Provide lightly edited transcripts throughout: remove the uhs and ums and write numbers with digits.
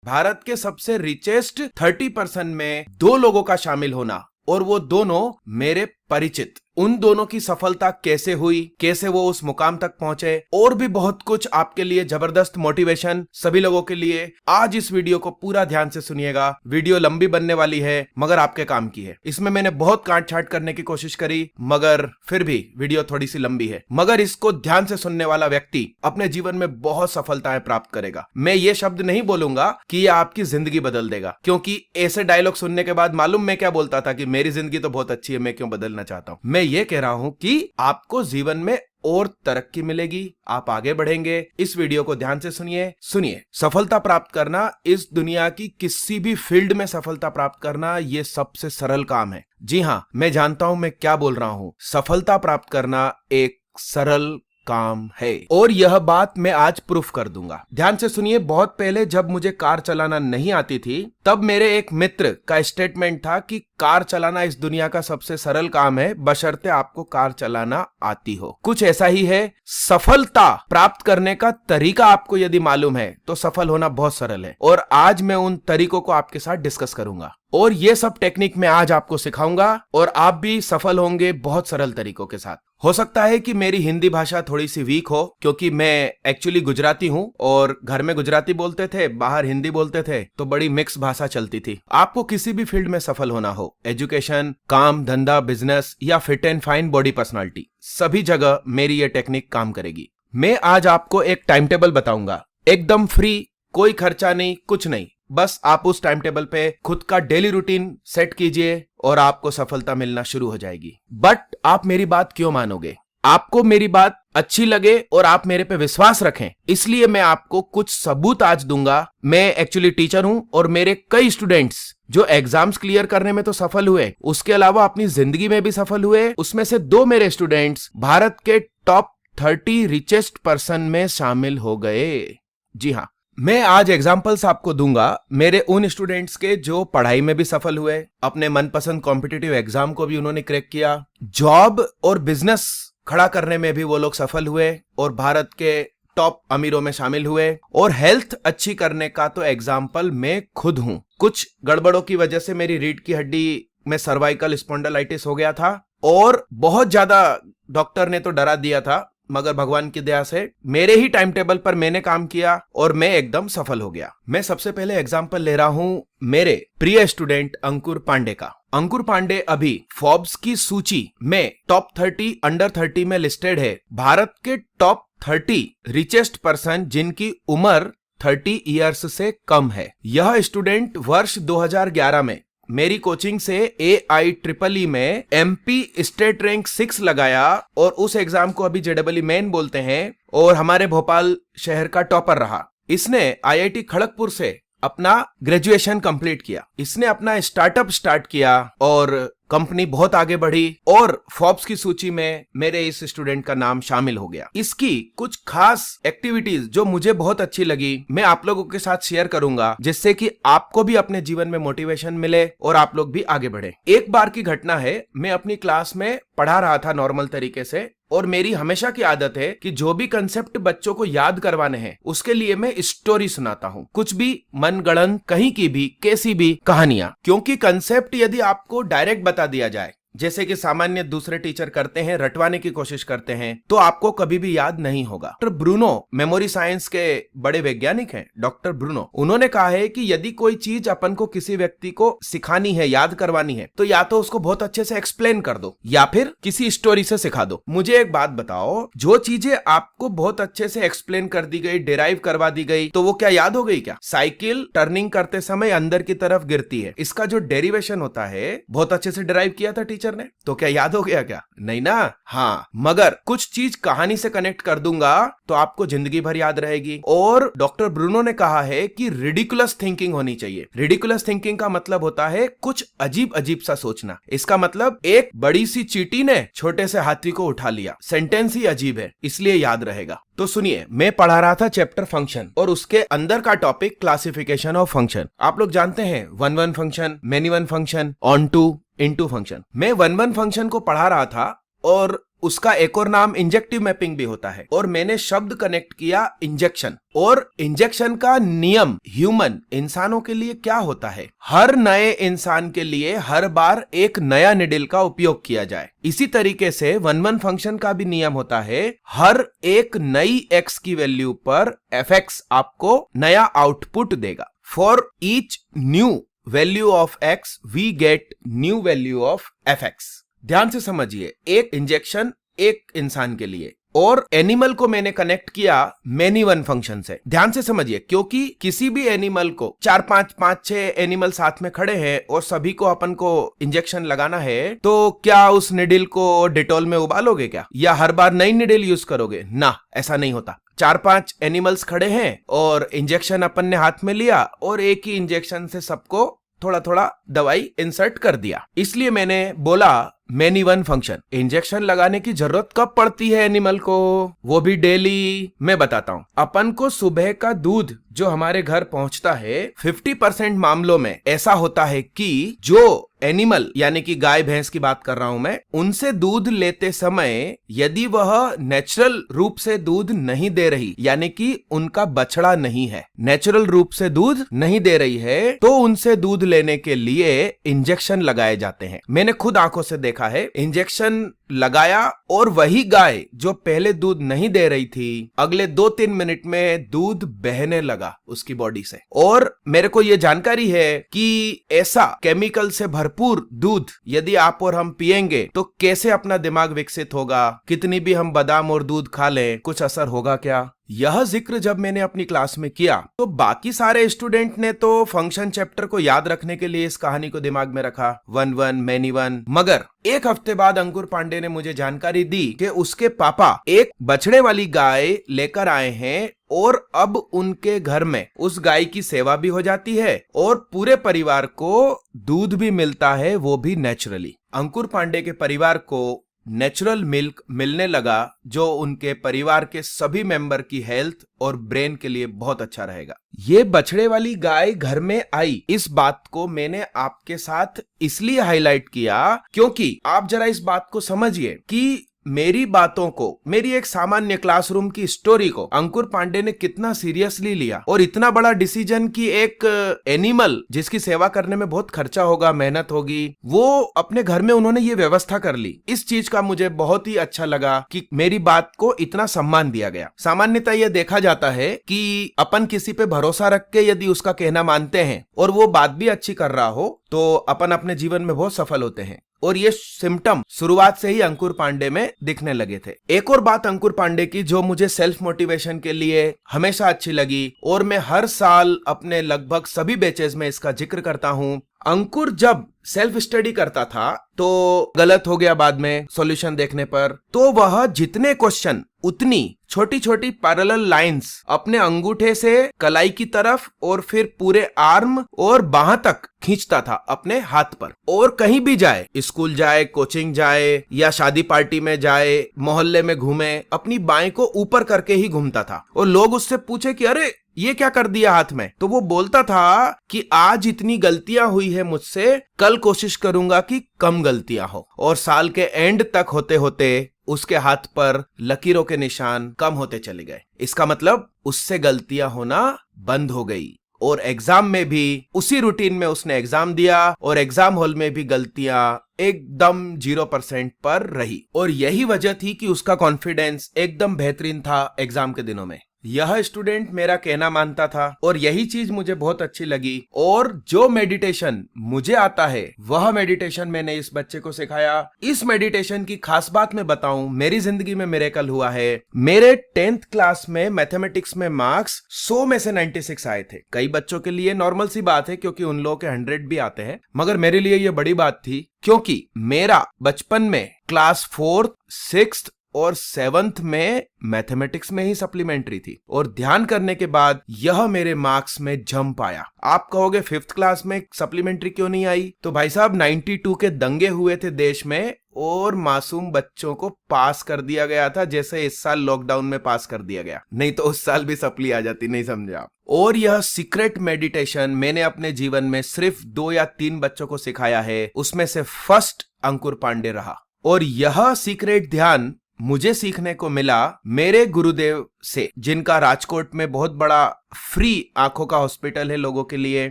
भारत के सबसे रिचेस्ट 30% में 2 लोगों का शामिल होना, और वो दोनों मेरे परिचित। उन दोनों की सफलता कैसे हुई, कैसे वो उस मुकाम तक पहुंचे, और भी बहुत कुछ आपके लिए जबरदस्त मोटिवेशन सभी लोगों के लिए। आज इस वीडियो को पूरा ध्यान से सुनिएगा। वीडियो लंबी बनने वाली है मगर आपके काम की है। इसमें मैंने बहुत काट छाट करने की कोशिश करी मगर फिर भी वीडियो थोड़ी सी लंबी है, मगर इसको ध्यान से सुनने वाला व्यक्ति अपने जीवन में बहुत सफलताएं प्राप्त करेगा। मैं ये शब्द नहीं बोलूंगा कि यह आपकी जिंदगी बदल देगा, क्योंकि ऐसे डायलॉग सुनने के बाद मालूम मैं क्या बोलता था कि मेरी जिंदगी तो बहुत अच्छी है, मैं क्यों बदलना चाहता हूं। मैं ये कह रहा हूं कि आपको जीवन में और तरक्की मिलेगी, आप आगे बढ़ेंगे। इस वीडियो को ध्यान से सुनिए। सफलता प्राप्त करना, इस दुनिया की किसी भी फील्ड में सफलता प्राप्त करना, यह सबसे सरल काम है। जी हां, मैं जानता हूं मैं क्या बोल रहा हूं। सफलता प्राप्त करना एक सरल काम है, और यह बात मैं आज प्रूफ कर दूंगा। ध्यान से सुनिए। बहुत पहले जब मुझे कार चलाना नहीं आती थी, तब मेरे एक मित्र का स्टेटमेंट था कि कार चलाना इस दुनिया का सबसे सरल काम है, बशर्ते आपको कार चलाना आती हो। कुछ ऐसा ही है, सफलता प्राप्त करने का तरीका आपको यदि मालूम है तो सफल होना बहुत सरल है, और आज मैं उन तरीकों को आपके साथ डिस्कस करूंगा, और ये सब टेक्निक मैं आज आपको सिखाऊंगा, और आप भी सफल होंगे बहुत सरल तरीकों के साथ। हो सकता है कि मेरी हिंदी भाषा थोड़ी सी वीक हो, क्योंकि मैं एक्चुअली गुजराती हूं, और घर में गुजराती बोलते थे, बाहर हिंदी बोलते थे, तो बड़ी मिक्स भाषा चलती थी। आपको किसी भी फील्ड में सफल होना हो, एजुकेशन, काम धंधा, बिजनेस या fit and fine body personality, सभी जगह मेरी ये टेक्निक काम करेगी। मैं आज आपको एक टाइम टेबल बताऊंगा, एकदम फ्री, कोई खर्चा नहीं, कुछ नहीं। बस आप उस टाइम टेबल पे खुद का डेली रूटीन सेट कीजिए और आपको सफलता मिलना शुरू हो जाएगी। बट आप मेरी बात क्यों मानोगे? आपको मेरी बात अच्छी लगे और आप मेरे पे विश्वास रखें, इसलिए मैं आपको कुछ सबूत आज दूंगा। मैं एक्चुअली टीचर हूं, और मेरे कई स्टूडेंट्स जो एग्जाम्स क्लियर करने में तो सफल हुए, उसके अलावा अपनी जिंदगी में भी सफल हुए। उसमें से 2 मेरे स्टूडेंट्स भारत के टॉप 30 रिचेस्ट पर्सन में शामिल हो गए। जी हाँ, मैं आज एग्जाम्पल्स आपको दूंगा मेरे उन स्टूडेंट्स के जो पढ़ाई में भी सफल हुए, अपने मनपसंद कॉम्पिटिटिव एग्जाम को भी उन्होंने क्रैक किया, जॉब और बिजनेस खड़ा करने में भी वो लोग सफल हुए और भारत के टॉप अमीरों में शामिल हुए, और हेल्थ अच्छी करने का तो एग्जाम्पल मैं खुद हूं। कुछ गड़बड़ों की वजह से मेरी रीढ़ की हड्डी में सर्वाइकल स्पॉन्डिलाइटिस हो गया था, और बहुत ज्यादा डॉक्टर ने तो डरा दिया था, मगर भगवान की दया से मेरे ही टाइम टेबल पर मैंने काम किया और मैं एकदम सफल हो गया। मैं सबसे पहले एग्जांपल ले रहा हूं मेरे प्रिय स्टूडेंट अंकुर पांडे का। अंकुर पांडे अभी फोर्ब्स की सूची में टॉप 30 अंडर 30 में लिस्टेड है। भारत के टॉप 30 रिचेस्ट पर्सन जिनकी उम्र 30 इयर्स से कम है। यह स्टूडेंट वर्ष 2011 में मेरी कोचिंग से AIEEE में MP स्टेट रैंक 6 लगाया, और उस एग्जाम को अभी JEE मेन बोलते हैं, और हमारे भोपाल शहर का टॉपर रहा। इसने IIT खड़गपुर से अपना ग्रेजुएशन कंप्लीट किया। इसने अपना स्टार्टअप स्टार्ट किया और कंपनी बहुत आगे बढ़ी, और फोर्ब्स की सूची में मेरे इस स्टूडेंट का नाम शामिल हो गया। इसकी कुछ खास एक्टिविटीज जो मुझे बहुत अच्छी लगी, मैं आप लोगों के साथ शेयर करूंगा, जिससे कि आपको भी अपने जीवन में मोटिवेशन मिले और आप लोग भी आगे बढ़े। एक बार की घटना है, मैं अपनी क्लास में पढ़ा रहा था नॉर्मल तरीके से, और मेरी हमेशा की आदत है कि जो भी कंसेप्ट बच्चों को याद करवाने हैं उसके लिए मैं स्टोरी सुनाता हूँ, कुछ भी मनगढ़ंत, कहीं की भी, कैसी भी कहानियां। क्योंकि कंसेप्ट यदि आपको डायरेक्ट बता दिया जाए, जैसे कि सामान्य दूसरे टीचर करते हैं, रटवाने की कोशिश करते हैं, तो आपको कभी भी याद नहीं होगा। डॉक्टर ब्रूनो मेमोरी साइंस के बड़े वैज्ञानिक हैं, डॉक्टर ब्रूनो। उन्होंने कहा है कि यदि कोई चीज अपन को किसी व्यक्ति को सिखानी है, याद करवानी है, तो या तो उसको बहुत अच्छे से एक्सप्लेन कर दो या फिर किसी स्टोरी से सिखा दो। मुझे एक बात बताओ, जो चीजें आपको बहुत अच्छे से एक्सप्लेन कर दी गई, डिराइव करवा दी गई, तो वो क्या याद हो गई क्या? साइकिल टर्निंग करते समय अंदर की तरफ गिरती है, इसका जो डेरिवेशन होता है बहुत अच्छे से डिराइव किया था टीचर ने, तो क्या याद हो गया क्या? नहीं ना। हाँ, मगर कुछ चीज कहानी से कनेक्ट कर दूंगा तो आपको जिंदगी भर याद रहेगी। और डॉक्टर ब्रूनो ने कहा है कि रिडिकुलस थिंकिंग होनी चाहिए। रिडिकुलस थिंकिंग का मतलब होता है कुछ अजीब अजीब सा सोचना। इसका मतलब एक बड़ी सी चींटी ने छोटे से हाथी को उठा लिया, सेंटेंस ही अजीब है, इसलिए याद रहेगा। तो सुनिए, मैं पढ़ा रहा था चैप्टर फंक्शन, और उसके अंदर का टॉपिक क्लासिफिकेशन ऑफ फंक्शन। आप लोग जानते हैं 1-1 function, many one function, onto, into function. मैं 1-1 फंक्शन को पढ़ा रहा था, और उसका एक और नाम इंजेक्टिव मैपिंग भी होता है। और मैंने शब्द कनेक्ट किया इंजेक्शन, और इंजेक्शन का नियम ह्यूमन इंसानों के लिए क्या होता है, हर नए इंसान के लिए हर बार एक नया निडल का उपयोग किया जाए। इसी तरीके से 1-1 फंक्शन का भी नियम होता है, हर एक नई x की वैल्यू पर fx आपको नया आउटपुट देगा। For each new value of x we get new value of fx। ध्यान से समझिए, एक इंजेक्शन एक इंसान के लिए, और एनिमल को मैंने कनेक्ट किया मैनी वन फंक्शन से। ध्यान से समझिए, क्योंकि किसी भी एनिमल को 4-5-5-6 एनिमल साथ में खड़े हैं और सभी को अपन को इंजेक्शन लगाना है, तो क्या उस निडल को डेटॉल में उबालोगे क्या, या हर बार नई निडल यूज करोगे? ना, ऐसा नहीं होता। 4-5 एनिमल्स खड़े हैं और इंजेक्शन अपन ने हाथ में लिया और एक ही इंजेक्शन से सबको थोड़ा थोड़ा दवाई इंसर्ट कर दिया। इसलिए मैंने बोला मैनी वन फंक्शन। इंजेक्शन लगाने की जरूरत कब पड़ती है एनिमल को, वो भी डेली? मैं बताता हूं। अपन को सुबह का दूध जो हमारे घर पहुंचता है, 50% मामलों में ऐसा होता है कि जो एनिमल यानी कि गाय भैंस की बात कर रहा हूं मैं, उनसे दूध लेते समय यदि वह नेचुरल रूप से दूध नहीं दे रही, यानी कि उनका बछड़ा नहीं है, नेचुरल रूप से दूध नहीं दे रही है, तो उनसे दूध लेने के लिए इंजेक्शन लगाए जाते हैं। मैंने खुद आंखों से देखा है, इंजेक्शन लगाया और वही गाय जो पहले दूध नहीं दे रही थी, अगले 2-3 मिनट में दूध बहने लगा उसकी बॉडी से। और मेरे को यह जानकारी है कि ऐसा केमिकल से भरपूर दूध यदि आप और हम पिएंगे तो कैसे अपना दिमाग विकसित होगा, कितनी भी हम बादाम और दूध खा लें, कुछ असर होगा क्या? यह जिक्र जब मैंने अपनी क्लास में किया तो बाकी सारे स्टूडेंट ने तो फंक्शन चैप्टर को याद रखने के लिए इस कहानी को दिमाग में रखा, 1-1 मैनी वन। मगर एक हफ्ते बाद अंकुर पांडे ने मुझे जानकारी दी कि उसके पापा एक बछड़े वाली गाय लेकर आए हैं और अब उनके घर में उस गाय की सेवा भी हो जाती है और पूरे परिवार को दूध भी मिलता है, वो भी नेचुरली। अंकुर पांडे के परिवार को नेचुरल मिल्क मिलने लगा, जो उनके परिवार के सभी मेंबर की हेल्थ और ब्रेन के लिए बहुत अच्छा रहेगा। ये बछड़े वाली गाय घर में आई, इस बात को मैंने आपके साथ इसलिए हाईलाइट किया क्योंकि आप जरा इस बात को समझिए कि मेरी बातों को, मेरी एक सामान्य क्लासरूम की स्टोरी को अंकुर पांडे ने कितना सीरियसली लिया, और इतना बड़ा डिसीजन कि एक एनिमल जिसकी सेवा करने में बहुत खर्चा होगा, मेहनत होगी, वो अपने घर में उन्होंने ये व्यवस्था कर ली। इस चीज का मुझे बहुत ही अच्छा लगा कि मेरी बात को इतना सम्मान दिया गया। सामान्यतः यह देखा जाता है कि अपन किसी पे भरोसा रख के यदि उसका कहना मानते हैं और वो बात भी अच्छी कर रहा हो तो अपन अपने जीवन में बहुत सफल होते हैं, और ये सिम्टम शुरुआत से ही अंकुर पांडे में दिखने लगे थे। एक और बात अंकुर पांडे की जो मुझे सेल्फ मोटिवेशन के लिए हमेशा अच्छी लगी, और मैं हर साल अपने लगभग सभी बैचेस में इसका जिक्र करता हूं, अंकुर जब सेल्फ स्टडी करता था तो गलत हो गया बाद में सॉल्यूशन देखने पर, तो वह जितने क्वेश्चन उतनी छोटी छोटी पैरेलल लाइंस अपने अंगूठे से कलाई की तरफ और फिर पूरे आर्म और बाह तक खींचता था अपने हाथ पर। और कहीं भी जाए, स्कूल जाए, कोचिंग जाए या शादी पार्टी में जाए, मोहल्ले में घूमे, अपनी बाएं को ऊपर करके ही घूमता था। और लोग उससे पूछे कि अरे ये क्या कर दिया हाथ में, तो वो बोलता था कि आज इतनी गलतियां हुई है मुझसे, कल कोशिश करूंगा कि कम गलतियां हो। और साल के एंड तक होते होते उसके हाथ पर लकीरों के निशान कम होते चले गए। इसका मतलब उससे गलतियां होना बंद हो गई, और एग्जाम में भी उसी रूटीन में उसने एग्जाम दिया और एग्जाम हॉल में भी गलतियां एकदम 0% पर रही। और यही वजह थी कि उसका कॉन्फिडेंस एकदम बेहतरीन था एग्जाम के दिनों में। यह स्टूडेंट मेरा कहना मानता था और यही चीज मुझे बहुत अच्छी लगी, और जो मेडिटेशन मुझे आता है वह मेडिटेशन मैंने इस बच्चे को सिखाया। इस मेडिटेशन की खास बात मैं बताऊं, मेरी जिंदगी में मिरेकल हुआ है। मेरे 10th क्लास में मैथमेटिक्स में मार्क्स 100 में से 96 आए थे। कई बच्चों के लिए नॉर्मल सी बात है क्योंकि उन लोगों के 100 भी आते हैं, मगर मेरे लिए यह बड़ी बात थी क्योंकि मेरा बचपन में क्लास 4th, 6th और 7th में मैथमेटिक्स में ही सप्लीमेंट्री थी, और ध्यान करने के बाद यह मेरे मार्क्स में जंप आया। आप कहोगे 5th क्लास में सप्लीमेंट्री क्यों नहीं आई? तो भाई साहब 92 के दंगे हुए थे देश में और मासूम बच्चों को पास कर दिया गया था, जैसे इस साल लॉकडाउन में पास कर दिया गया, नहीं तो उस साल भी सप्ली आ जाती, नहीं समझे आप। और यह सीक्रेट मेडिटेशन मैंने अपने जीवन में सिर्फ 2 या 3 बच्चों को सिखाया है, उसमें से फर्स्ट अंकुर पांडे रहा। और यह सीक्रेट ध्यान मुझे सीखने को मिला मेरे गुरुदेव से, जिनका राजकोट में बहुत बड़ा फ्री आंखों का हॉस्पिटल है लोगों के लिए।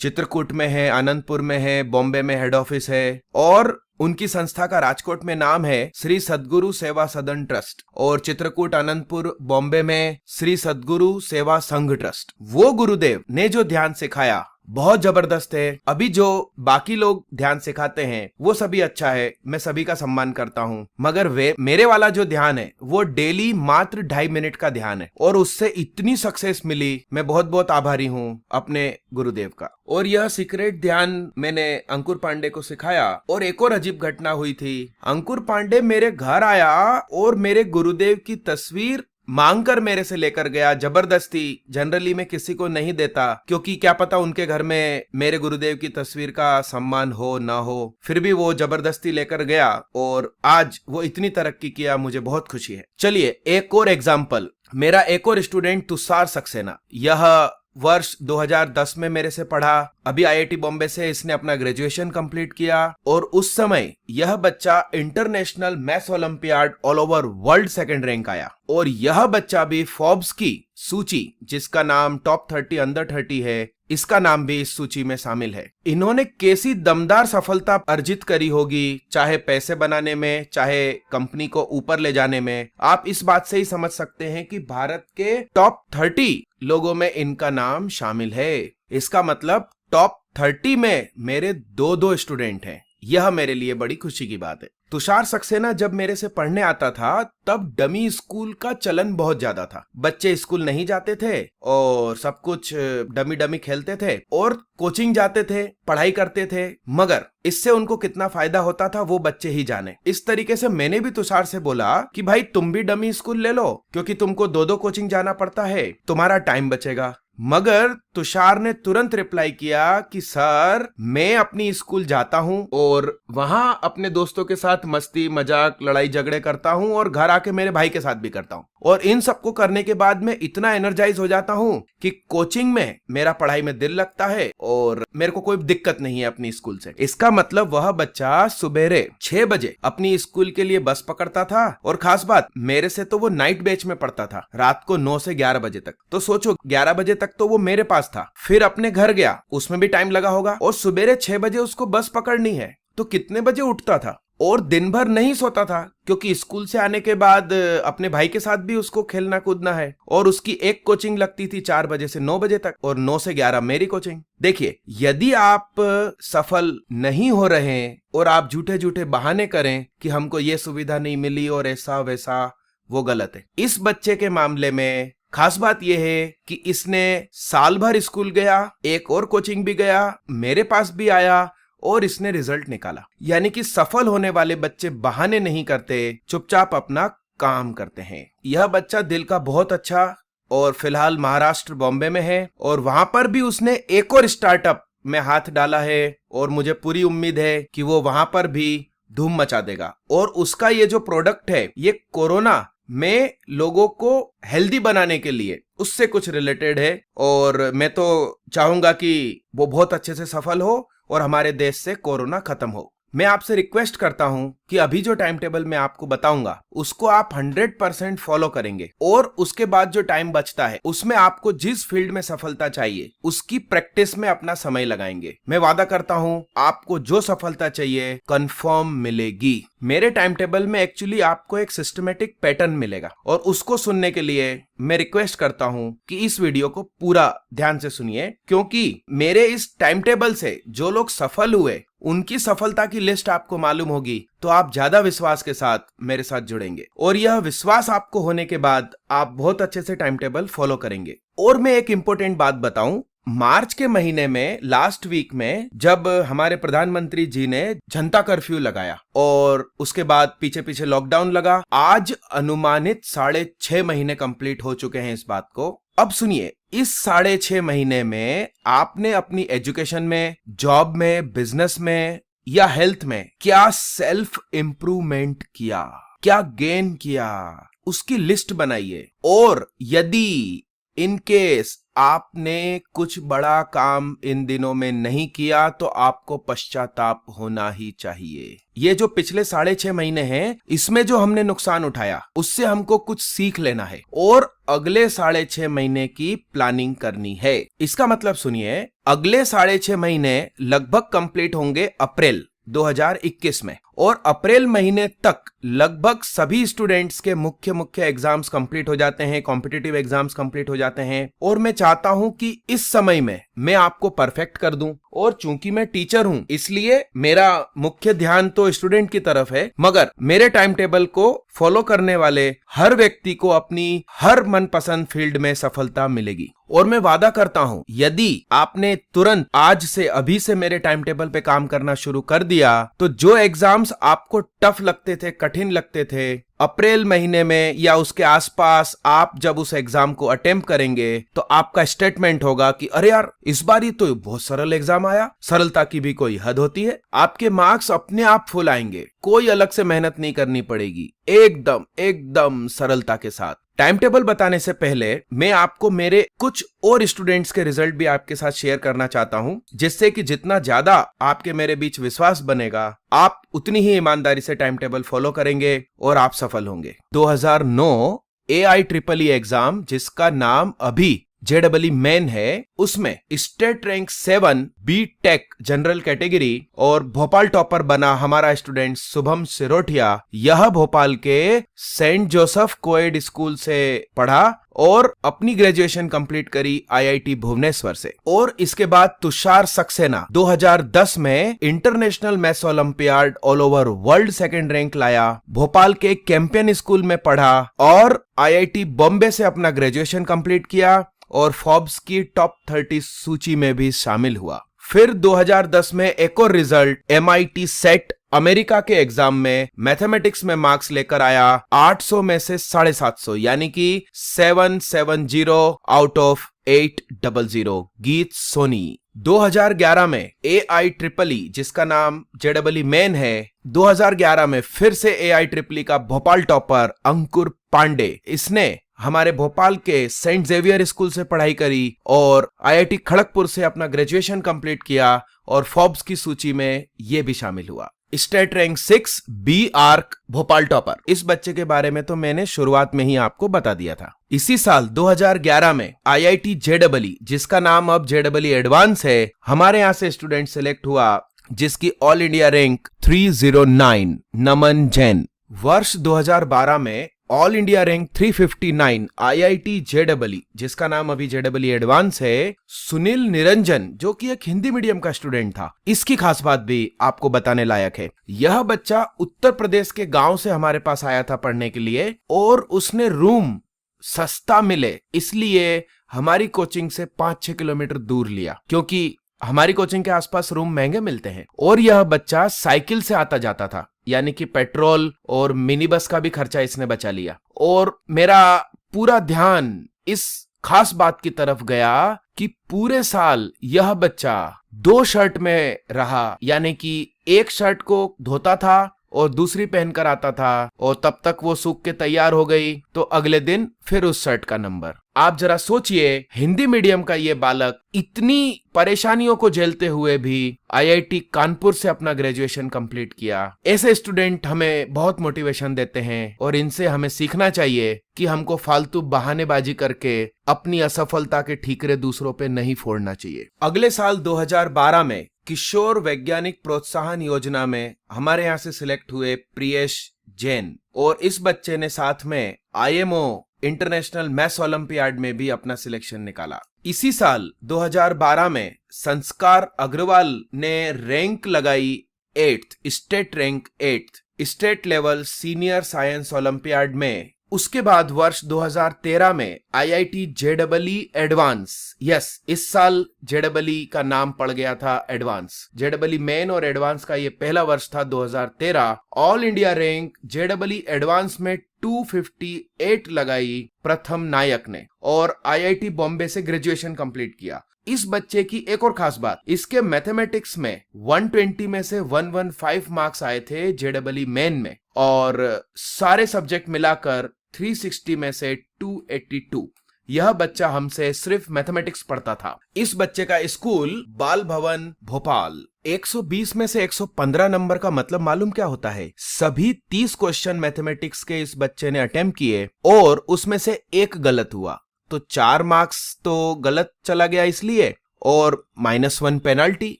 चित्रकूट में है, अनंतपुर में है, बॉम्बे में हेड ऑफिस है, और उनकी संस्था का राजकोट में नाम है श्री सद्गुरु सेवा सदन ट्रस्ट, और चित्रकूट, अनंतपुर, बॉम्बे में श्री सद्गुरु सेवा संघ ट्रस्ट। वो गुरुदेव ने जो ध्यान सिखाया बहुत जबरदस्त है। अभी जो बाकी लोग ध्यान सिखाते हैं वो सभी अच्छा है, मैं सभी का सम्मान करता हूँ, मगर वे मेरे वाला जो ध्यान है वो डेली मात्र 2.5 मिनट का ध्यान है, और उससे इतनी सक्सेस मिली। मैं बहुत बहुत आभारी हूँ अपने गुरुदेव का। और यह सीक्रेट ध्यान मैंने अंकुर पांडे को सिखाया। और एक और अजीब घटना हुई थी। अंकुर पांडे मेरे घर आया और मेरे गुरुदेव की तस्वीर मांगकर मेरे से लेकर गया, जबरदस्ती। जनरली मैं किसी को नहीं देता, क्योंकि क्या पता उनके घर में मेरे गुरुदेव की तस्वीर का सम्मान हो ना हो। फिर भी वो जबरदस्ती लेकर गया और आज वो इतनी तरक्की किया, मुझे बहुत खुशी है। चलिए एक और एग्जाम्पल। मेरा एक और स्टूडेंट तुषार सक्सेना, यह वर्ष 2010 में मेरे से पढ़ा। अभी आईआईटी बॉम्बे से इसने अपना ग्रेजुएशन कंप्लीट किया, और उस समय यह बच्चा international maths olympiad all over world second rank आया। और यह बच्चा भी फोर्ब्स की सूची, जिसका नाम टॉप 30 अंडर 30 है, इसका नाम भी इस सूची में शामिल है। इन्होंने कैसी दमदार सफलता अर्जित करी होगी, चाहे पैसे बनाने में, चाहे कंपनी को ऊपर ले जाने में। आप इस बात से ही समझ सकते हैं कि भारत के टॉप 30 लोगों में इनका नाम शामिल है। इसका मतलब टॉप 30 में मेरे दो स्टूडेंट हैं। यह मेरे लिए बड़ी खुशी की बात है। तुषार सक्सेना जब मेरे से पढ़ने आता था तब डमी स्कूल का चलन बहुत ज्यादा था। बच्चे स्कूल नहीं जाते थे और सब कुछ डमी डमी खेलते थे और कोचिंग जाते थे, पढ़ाई करते थे, मगर इससे उनको कितना फायदा होता था वो बच्चे ही जाने। इस तरीके से मैंने भी तुषार से बोला कि भाई तुम भी डमी स्कूल ले लो, क्योंकि तुमको 2 कोचिंग जाना पड़ता है, तुम्हारा टाइम बचेगा। मगर तुषार ने तुरंत रिप्लाई किया कि सर मैं अपनी स्कूल जाता हूं और वहां अपने दोस्तों के साथ मस्ती मजाक लड़ाई झगड़े करता हूं और घर आके मेरे भाई के साथ भी करता हूं, और इन सबको करने के बाद मैं इतना एनर्जाइज हो जाता हूं कि कोचिंग में मेरा पढ़ाई में दिल लगता है और मेरे को कोई दिक्कत नहीं है अपनी स्कूल से। इसका मतलब वह बच्चा सुबेरे 6 बजे अपनी स्कूल के लिए बस पकड़ता था, और खास बात मेरे से तो वो नाइट बैच में पढ़ता था, रात को 9 से 11 बजे तक। तो सोचो 11 बजे तक तो वो मेरे पास था, फिर अपने घर गया, उसमें भी टाइम लगा होगा, और सुबेरे 6 बजे उसको बस पकड़नी है, तो कितने बजे उठता था। और दिन भर नहीं सोता था, क्योंकि स्कूल से आने के बाद अपने भाई के साथ भी उसको खेलना कूदना है, और उसकी एक कोचिंग लगती थी 4 बजे से 9 बजे तक, और 9 से 11 मेरी कोचिंग। देखिए, यदि आप सफल नहीं हो रहे हैं और आप झूठे झूठे बहाने करें कि हमको ये सुविधा नहीं मिली और ऐसा वैसा, वो गलत है। इस बच्चे के मामले में खास बात यह है कि इसने साल भर स्कूल गया, एक और कोचिंग भी गया, मेरे पास भी आया, और इसने रिजल्ट निकाला। यानी कि सफल होने वाले बच्चे बहाने नहीं करते, चुपचाप अपना काम करते हैं। यह बच्चा दिल का बहुत अच्छा, और फिलहाल महाराष्ट्र बॉम्बे में है, और वहां पर भी उसने एक और स्टार्टअप में हाथ डाला है, और मुझे पूरी उम्मीद है कि वो वहां पर भी धूम मचा देगा। और उसका ये जो प्रोडक्ट है, ये कोरोना में लोगों को हेल्दी बनाने के लिए उससे कुछ रिलेटेड है, और मैं तो चाहूंगा कि वो बहुत अच्छे से सफल हो और हमारे देश से कोरोना खत्म हो। मैं आपसे रिक्वेस्ट करता हूं कि अभी जो टाइम टेबल मैं आपको बताऊंगा उसको आप 100% फॉलो करेंगे, और उसके बाद जो टाइम बचता है उसमें आपको जिस फील्ड में सफलता चाहिए उसकी प्रैक्टिस में अपना समय लगाएंगे। मैं वादा करता हूं आपको जो सफलता चाहिए कंफर्म मिलेगी। मेरे टाइम टेबल में एक्चुअली आपको एक सिस्टमेटिक पैटर्न मिलेगा, और उसको सुनने के लिए मैं रिक्वेस्ट करता हूं कि इस वीडियो को पूरा ध्यान से सुनिए, क्योंकि मेरे इस टाइम टेबल से जो लोग सफल हुए उनकी सफलता की लिस्ट आपको मालूम होगी, तो आप ज्यादा विश्वास के साथ मेरे साथ जुड़ेंगे, और यह विश्वास आपको होने के बाद आप बहुत अच्छे से टाइम टेबल फॉलो करेंगे। और मैं एक इंपॉर्टेंट बात बताऊं, मार्च के महीने में लास्ट वीक में जब हमारे प्रधानमंत्री जी ने जनता कर्फ्यू लगाया और उसके बाद पीछे पीछे लॉकडाउन लगा, आज अनुमानित 6.5 महीने कंप्लीट हो चुके हैं इस बात को। अब सुनिए, इस 6.5 महीने में आपने अपनी एजुकेशन में, जॉब में, बिजनेस में या हेल्थ में क्या सेल्फ इंप्रूवमेंट किया, क्या गेन किया, उसकी लिस्ट बनाइए। और यदि इन केस आपने कुछ बड़ा काम इन दिनों में नहीं किया तो आपको पश्चाताप होना ही चाहिए। ये जो पिछले 6.5 महीने हैं, इसमें जो हमने नुकसान उठाया उससे हमको कुछ सीख लेना है और अगले 6.5 महीने की प्लानिंग करनी है। इसका मतलब सुनिए, अगले 6.5 महीने लगभग कंप्लीट होंगे अप्रैल 2021 में, और अप्रैल महीने तक लगभग सभी स्टूडेंट्स के मुख्य एग्जाम्स कंप्लीट हो जाते हैं, कॉम्पिटिटिव एग्जाम्स कंप्लीट हो जाते हैं। और मैं चाहता हूं कि इस समय में मैं आपको परफेक्ट कर दूं, और चूंकि मैं टीचर हूं इसलिए मेरा मुख्य ध्यान तो स्टूडेंट की तरफ है, मगर मेरे टाइम टेबल को फॉलो करने वाले हर व्यक्ति को अपनी हर मनपसंद फील्ड में सफलता मिलेगी। और मैं वादा करता हूं, यदि आपने तुरंत आज से अभी से मेरे टाइम टेबल पे काम करना शुरू कर दिया तो जो एग्जाम्स आपको टफ लगते थे, कठिन लगते थे, अप्रैल महीने में या उसके आसपास आप जब उस एग्जाम को अटेम्प्ट करेंगे तो आपका स्टेटमेंट होगा कि अरे यार, इस बार ही तो बहुत सरल एग्जाम आया। सरलता की भी कोई हद होती है। आपके मार्क्स अपने आप फुल आएंगे, कोई अलग से मेहनत नहीं करनी पड़ेगी, एकदम सरलता के साथ। टाइम टेबल बताने से पहले मैं आपको मेरे कुछ और स्टूडेंट्स के रिजल्ट भी आपके साथ शेयर करना चाहता हूं, जिससे कि जितना ज्यादा आपके मेरे बीच विश्वास बनेगा, आप उतनी ही ईमानदारी से टाइम टेबल फॉलो करेंगे और आप सफल होंगे। 2009 AIEEE एग्जाम, जिसका नाम अभी JEE मेन है, उसमें state rank 7 B.Tech general category और भोपाल टॉपर बना हमारा स्टूडेंट शुभम सिरोठिया। यह भोपाल के सेंट जोसेफ कोएड स्कूल से पढ़ा और अपनी ग्रेजुएशन कंप्लीट करी IIT भुवनेश्वर से। और इसके बाद तुषार सक्सेना 2010 में international maths olympiad all over world second rank लाया, भोपाल के कैंपियन स्कूल में पढ़ा और IIT बॉम्बे से अपना ग्रेजुएशन कंप्लीट किया और फोर्ब्स की टॉप 30 सूची में भी शामिल हुआ। फिर 2010 में एक और रिजल्ट MIT सेट अमेरिका के एग्जाम में मैथमेटिक्स में मार्क्स लेकर आया 800 में से 750, यानी कि 770 आउट ऑफ 800। गीत सोनी 2011 में AIEEE, जिसका नाम JEE मेन है, 2011 में फिर से AIEEE का भोपाल टॉपर अंकुर पांडे, इसने हमारे भोपाल के सेंट जेवियर स्कूल से पढ़ाई करी और IIT खड़गपुर से अपना ग्रेजुएशन कंप्लीट किया और फोर्ब्स की सूची में यह भी शामिल हुआ। State rank 6 B.Arc Bhopal topper. इस बच्चे के बारे में तो मैंने शुरुआत में ही आपको बता दिया था। इसी साल 2011 में IIT JEE, जिसका नाम अब JEE एडवांस है, हमारे यहां से स्टूडेंट सिलेक्ट हुआ, जिसकी ऑल इंडिया रैंक 309 नमन जैन। वर्ष 2012 में all India rank 359 IIT JEE, जिसका नाम अभी JEE एडवांस है, सुनील निरंजन, जो कि एक हिंदी मीडियम का स्टूडेंट था। इसकी खास बात भी आपको बताने लायक है। यह बच्चा उत्तर प्रदेश के गांव से हमारे पास आया था पढ़ने के लिए और उसने रूम सस्ता मिले इसलिए हमारी कोचिंग से 5-6 किलोमीटर दूर लिया, क्योंकि हमारी कोचिंग के आसपास रूम महंगे मिलते हैं। और यह बच्चा साइकिल से आता जाता था, यानी कि पेट्रोल और मिनी बस का भी खर्चा इसने बचा लिया। और मेरा पूरा ध्यान इस खास बात की तरफ गया कि पूरे साल यह बच्चा 2 शर्ट में रहा, यानी कि एक शर्ट को धोता था और दूसरी पहनकर आता था, और तब तक वो सूख के तैयार हो गई तो अगले दिन फिर उस शर्ट का नंबर। आप जरा सोचिए, हिंदी मीडियम का ये बालक इतनी परेशानियों को झेलते हुए भी IIT कानपुर से अपना ग्रेजुएशन कंप्लीट किया। ऐसे स्टूडेंट हमें बहुत मोटिवेशन देते हैं और इनसे हमें सीखना चाहिए कि हमको फालतू बहानेबाजी करके अपनी असफलता के ठीकरे दूसरों पे नहीं फोड़ना चाहिए। अगले साल 2012 में किशोर वैज्ञानिक प्रोत्साहन योजना में हमारे यहाँ से सिलेक्ट हुए प्रियेश जैन, और इस बच्चे ने साथ में IMO इंटरनेशनल मैथ्स ओलंपियाड में भी अपना सिलेक्शन निकाला। इसी साल 2012 में संस्कार अग्रवाल ने रैंक लगाई 8th, state rank 8th state level senior science olympiad में। उसके बाद वर्ष 2013 में IIT JEE एडवांस, यस, इस साल JEE का नाम पड़ गया था एडवांस। JEE मेन और एडवांस का ये पहला वर्ष था 2013। All India rank JEE advance में 258 लगाई प्रथम नायक ने और IIT बॉम्बे से ग्रेजुएशन कंप्लीट किया। इस बच्चे की एक और खास बात, इसके मैथमेटिक्स में 120 में से 115 मार्क्स आए थे JEE मेन में, और सारे सब्जेक्ट मिलाकर 360 में से 282, यह बच्चा हमसे सिर्फ मैथमेटिक्स पढ़ता था। इस बच्चे का स्कूल बाल भवन भोपाल। 120 में से 115 नंबर का मतलब मालूम क्या होता है? सभी 30 क्वेश्चन मैथमेटिक्स के इस बच्चे ने अटेम्प्ट किए और उसमें से एक गलत हुआ, तो 4 मार्क्स तो गलत चला गया इसलिए, और -1 पेनल्टी,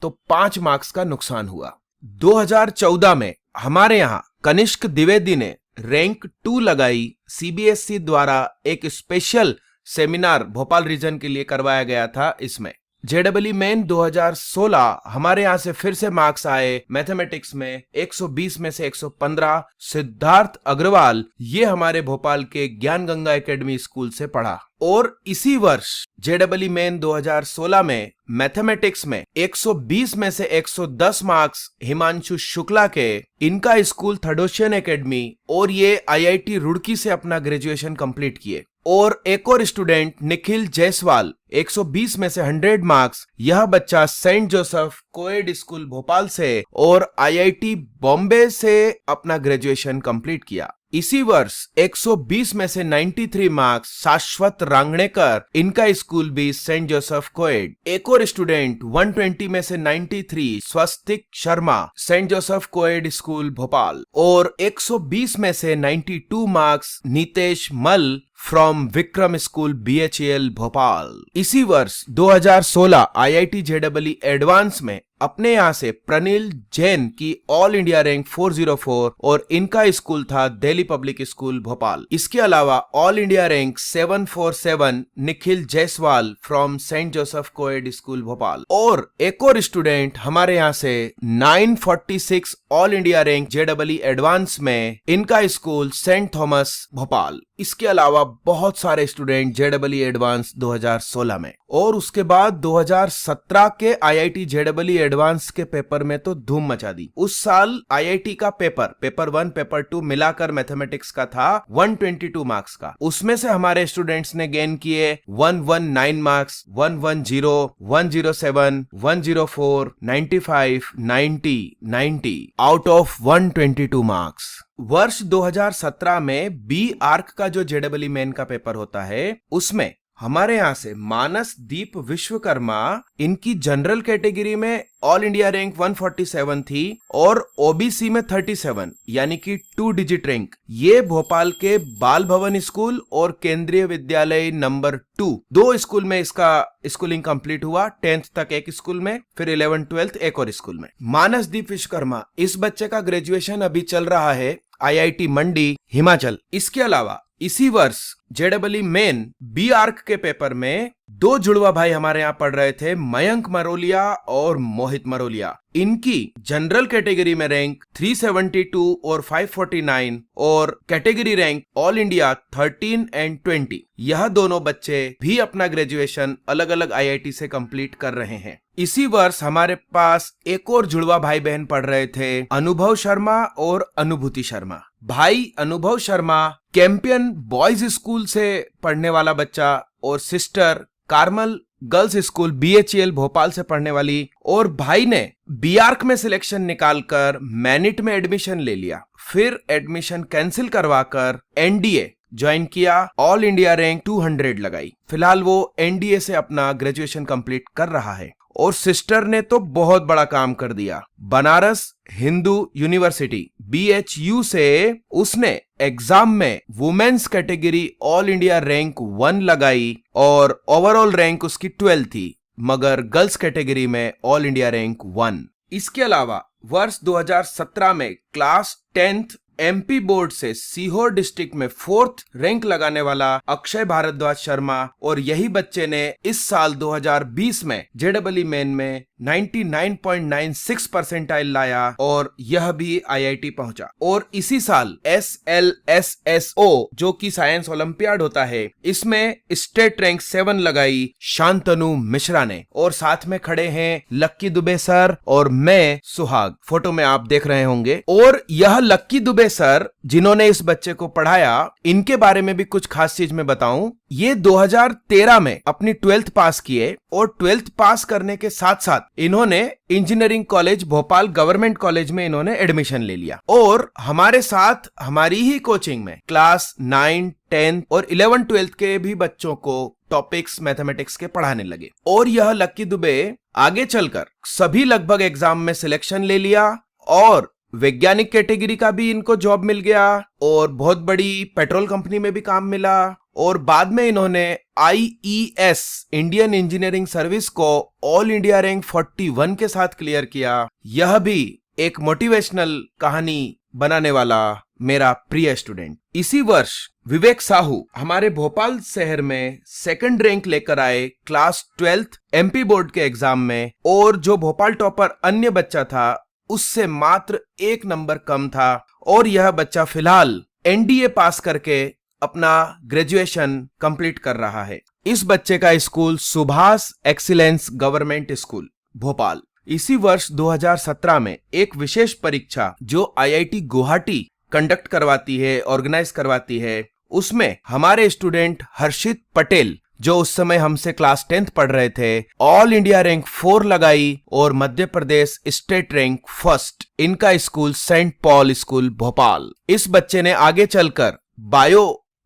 तो 5 मार्क्स का नुकसान हुआ। 2014 में हमारे यहाँ कनिष्क द्विवेदी ने रैंक 2 लगाई। सीबीएसई द्वारा एक स्पेशल सेमिनार भोपाल रीजन के लिए करवाया गया था। इसमें जेडबलई मेन 2016 हमारे यहाँ से फिर से मार्क्स आए मैथमेटिक्स में 120 में से 115। सिद्धार्थ अग्रवाल ये हमारे भोपाल के ज्ञान गंगा एकेडमी स्कूल से पढ़ा। और इसी वर्ष जेडबलई मेन 2016 में मैथमेटिक्स में 120 में से 110 मार्क्स हिमांशु शुक्ला के, इनका स्कूल थडोशियन एकेडमी, और ये आईआईटी रुड़की से अपना ग्रेजुएशन कंप्लीट किए। और एक और स्टूडेंट निखिल जायसवाल 120 में से 100 मार्क्स, यह बच्चा Saint Joseph coed school Bhopal से और आईआईटी बॉम्बे से अपना ग्रेजुएशन कंप्लीट किया। इसी वर्ष 120 में से 93 मार्क्स शाश्वत रांगणेकर, इनका स्कूल भी सेंट जोसेफ कोएड। एक और स्टूडेंट 120 में से 93 Swastik Sharma, Saint Joseph coed school Bhopal. और 120 में से 92 marks Nitesh Mal from Vikram school BHEL Bhopal. इसी वर्ष 2016 आईआईटी जेडबलई एडवांस में अपने यहाँ से प्रनिल जैन की ऑल इंडिया रैंक 404 और इनका स्कूल था दिल्ली पब्लिक स्कूल भोपाल। इसके अलावा all India rank 747 Nikhil Jaiswal from Saint Joseph coed school Bhopal. और एक और स्टूडेंट हमारे यहाँ से 946 ऑल इंडिया रैंक जेडबलई एडवांस में, इनका स्कूल सेंट थॉमस भोपाल। इसके अलावा बहुत सारे स्टूडेंट जेडबलई एडवांस 2016 में। और उसके बाद 2017 के आईआईटी जेडबलई एडवांस के पेपर में तो धूम मचा दी। उस साल आईआईटी का पेपर 1 पेपर 2 मिलाकर मैथमेटिक्स का था 122 मार्क्स का। उसमें से हमारे स्टूडेंट्स ने गेन किए 119 मार्क्स, 110, 107, 104, 95, 90, 90 आउट ऑफ 122 मार्क्स। वर्ष 2017 में बी आर्क का जो जेडबलई मेन का पेपर होता है, उसमें हमारे यहाँ से मानस दीप विश्वकर्मा, इनकी जनरल कैटेगरी में ऑल इंडिया रैंक 147 थी और ओबीसी में 37, यानी कि 2 डिजिट रैंक। ये भोपाल के बाल भवन स्कूल और केंद्रीय विद्यालय नंबर 2, 2 स्कूल में इसका स्कूलिंग कंप्लीट हुआ। 10th तक एक स्कूल में, फिर 11th 12th एक और स्कूल में। मानस दीप विश्वकर्मा, इस बच्चे का ग्रेजुएशन अभी चल रहा है आईआईटी मंडी हिमाचल। इसके अलावा इसी वर्ष जेडबलई मेन बी आर्क के पेपर में 2 जुड़वा भाई हमारे यहाँ पढ़ रहे थे, मयंक मरोलिया और मोहित मरोलिया। इनकी जनरल कैटेगरी में रैंक 372 और 549 और category rank all India 13 and 20। यह दोनों बच्चे भी अपना ग्रेजुएशन अलग अलग आईआईटी से कंप्लीट कर रहे हैं। इसी वर्ष हमारे पास एक और जुड़वा भाई बहन पढ़ रहे थे, अनुभव शर्मा और अनुभूति शर्मा। भाई अनुभव शर्मा कैंपियन बॉयज स्कूल से पढ़ने वाला बच्चा और sister Carmel girls school BHEL Bhopal से पढ़ने वाली। और भाई ने बीआर्क में सिलेक्शन निकालकर मैनिट में एडमिशन ले लिया, फिर एडमिशन कैंसिल करवाकर एनडीए ज्वाइन किया, ऑल इंडिया रैंक 200 लगाई। फिलहाल वो एनडीए से अपना ग्रेजुएशन कंप्लीट कर रहा है। और सिस्टर ने तो बहुत बड़ा काम कर दिया, बनारस हिंदू यूनिवर्सिटी बीएचयू से उसने एग्जाम में women's category all India rank 1 लगाई और ओवरऑल रैंक उसकी 12 थी, मगर गर्ल्स कैटेगरी में ऑल इंडिया रैंक 1। इसके अलावा वर्ष 2017 में क्लास 10th एमपी बोर्ड से सीहोर डिस्ट्रिक्ट में 4th रैंक लगाने वाला अक्षय भारद्वाज शर्मा, और यही बच्चे ने इस साल 2020 में जेडबलई मेन में 99.96 परसेंटाइल लाया और यह भी आईआईटी पहुंचा। और इसी साल SLSSO जो कि साइंस ओलंपियाड होता है, इसमें स्टेट रैंक 7 लगाई शांतनु मिश्रा ने। और साथ में खड़े हैं लक्की दुबे सर और मैं सुहाग, फोटो में आप देख रहे होंगे। और यह लक्की दुबे दुबे सर जिन्होंने इस बच्चे को पढ़ाया, इनके बारे में भी कुछ खास चीज मैं बताऊं। ये 2013 में अपनी 12th पास किए और 12th पास करने के साथ साथ इन्होंने engineering college Bhopal government college में इन्होंने एडमिशन ले लिया और हमारे साथ हमारी ही कोचिंग में क्लास 9, 10 और 11, 12 के भी बच्चों को टॉपिक्स मैथमेटिक्स के पढ़ाने लगे। और यह लक्की दुबे आगे चलकर सभी लगभग एग्जाम में सिलेक्शन ले लिया और वैज्ञानिक कैटेगरी का भी इनको जॉब मिल गया और बहुत बड़ी पेट्रोल कंपनी में भी काम मिला और बाद में इन्होंने IES इंडियन इंजीनियरिंग सर्विस को ऑल इंडिया रैंक 41 के साथ क्लियर किया। यह भी एक मोटिवेशनल कहानी बनाने वाला मेरा प्रिय स्टूडेंट। इसी वर्ष विवेक साहू हमारे भोपाल शहर में सेकंड रैंक लेकर आए क्लास 12th MP बोर्ड के एग्जाम में और जो भोपाल टॉपर अन्य बच्चा था उससे मात्र 1 नंबर कम था और यह बच्चा फिलहाल NDA पास करके अपना ग्रेजुएशन कंप्लीट कर रहा है। इस बच्चे का school Subhash excellence government school Bhopal. इसी वर्ष 2017 में एक विशेष परीक्षा जो IIT गुवाहाटी कंडक्ट करवाती है, ऑर्गेनाइज करवाती है, उसमें हमारे स्टूडेंट हर्षित पटेल जो उस समय हमसे क्लास 10th पढ़ रहे थे, ऑल इंडिया रैंक 4 लगाई और Madhya Pradesh state rank 1st। इनका school Saint Paul school Bhopal. इस बच्चे ने आगे चलकर बायो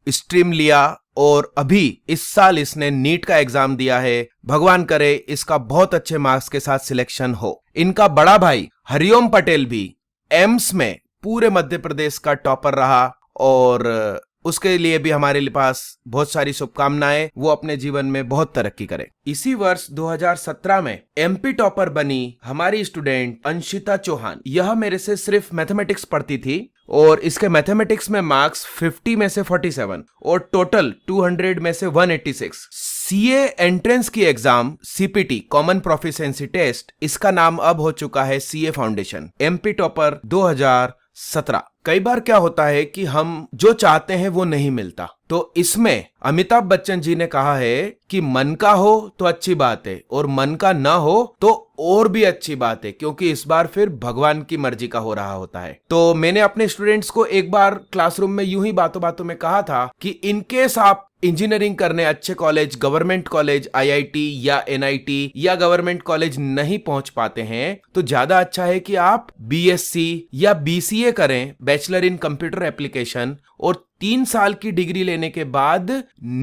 स्ट्रीम लिया और अभी इस साल इसने नीट का एग्जाम दिया है। भगवान करे इसका बहुत अच्छे मार्क्स के साथ सिलेक्शन हो। इनका बड़ा भाई हरिओम पटेल भी एम्स में पूरे मध्य प्रदेश का टॉपर रहा और उसके लिए भी हमारे पास बहुत सारी शुभकामनाएं। वो अपने जीवन में बहुत तरक्की करे। इसी वर्ष 2017 में MP टॉपर बनी हमारी स्टूडेंट अंशिता चौहान। यह मेरे से सिर्फ मैथमेटिक्स पढ़ती थी और इसके मैथमेटिक्स में मार्क्स 50 में से 47 और टोटल 200 में से 186। CA एंट्रेंस की exam CPT common proficiency test, इसका नाम अब हो चुका है CA फाउंडेशन। MP topper 2017। कई बार क्या होता है कि हम जो चाहते हैं वो नहीं मिलता, तो इसमें अमिताभ बच्चन जी ने कहा है कि मन का हो तो अच्छी बात है और मन का ना हो तो और भी अच्छी बात है, क्योंकि इस बार फिर भगवान की मर्जी का हो रहा होता है। तो मैंने अपने स्टूडेंट्स को एक बार क्लासरूम में यूं ही बातों बातों में कहा था कि इनकेस आप इंजीनियरिंग करने अच्छे कॉलेज, गवर्नमेंट कॉलेज, IIT या NIT या गवर्नमेंट कॉलेज नहीं पहुंच पाते हैं तो ज्यादा अच्छा है कि आप BSc या BCA करें, बैचलर इन कंप्यूटर एप्लीकेशन, और 3 साल की डिग्री लेने के बाद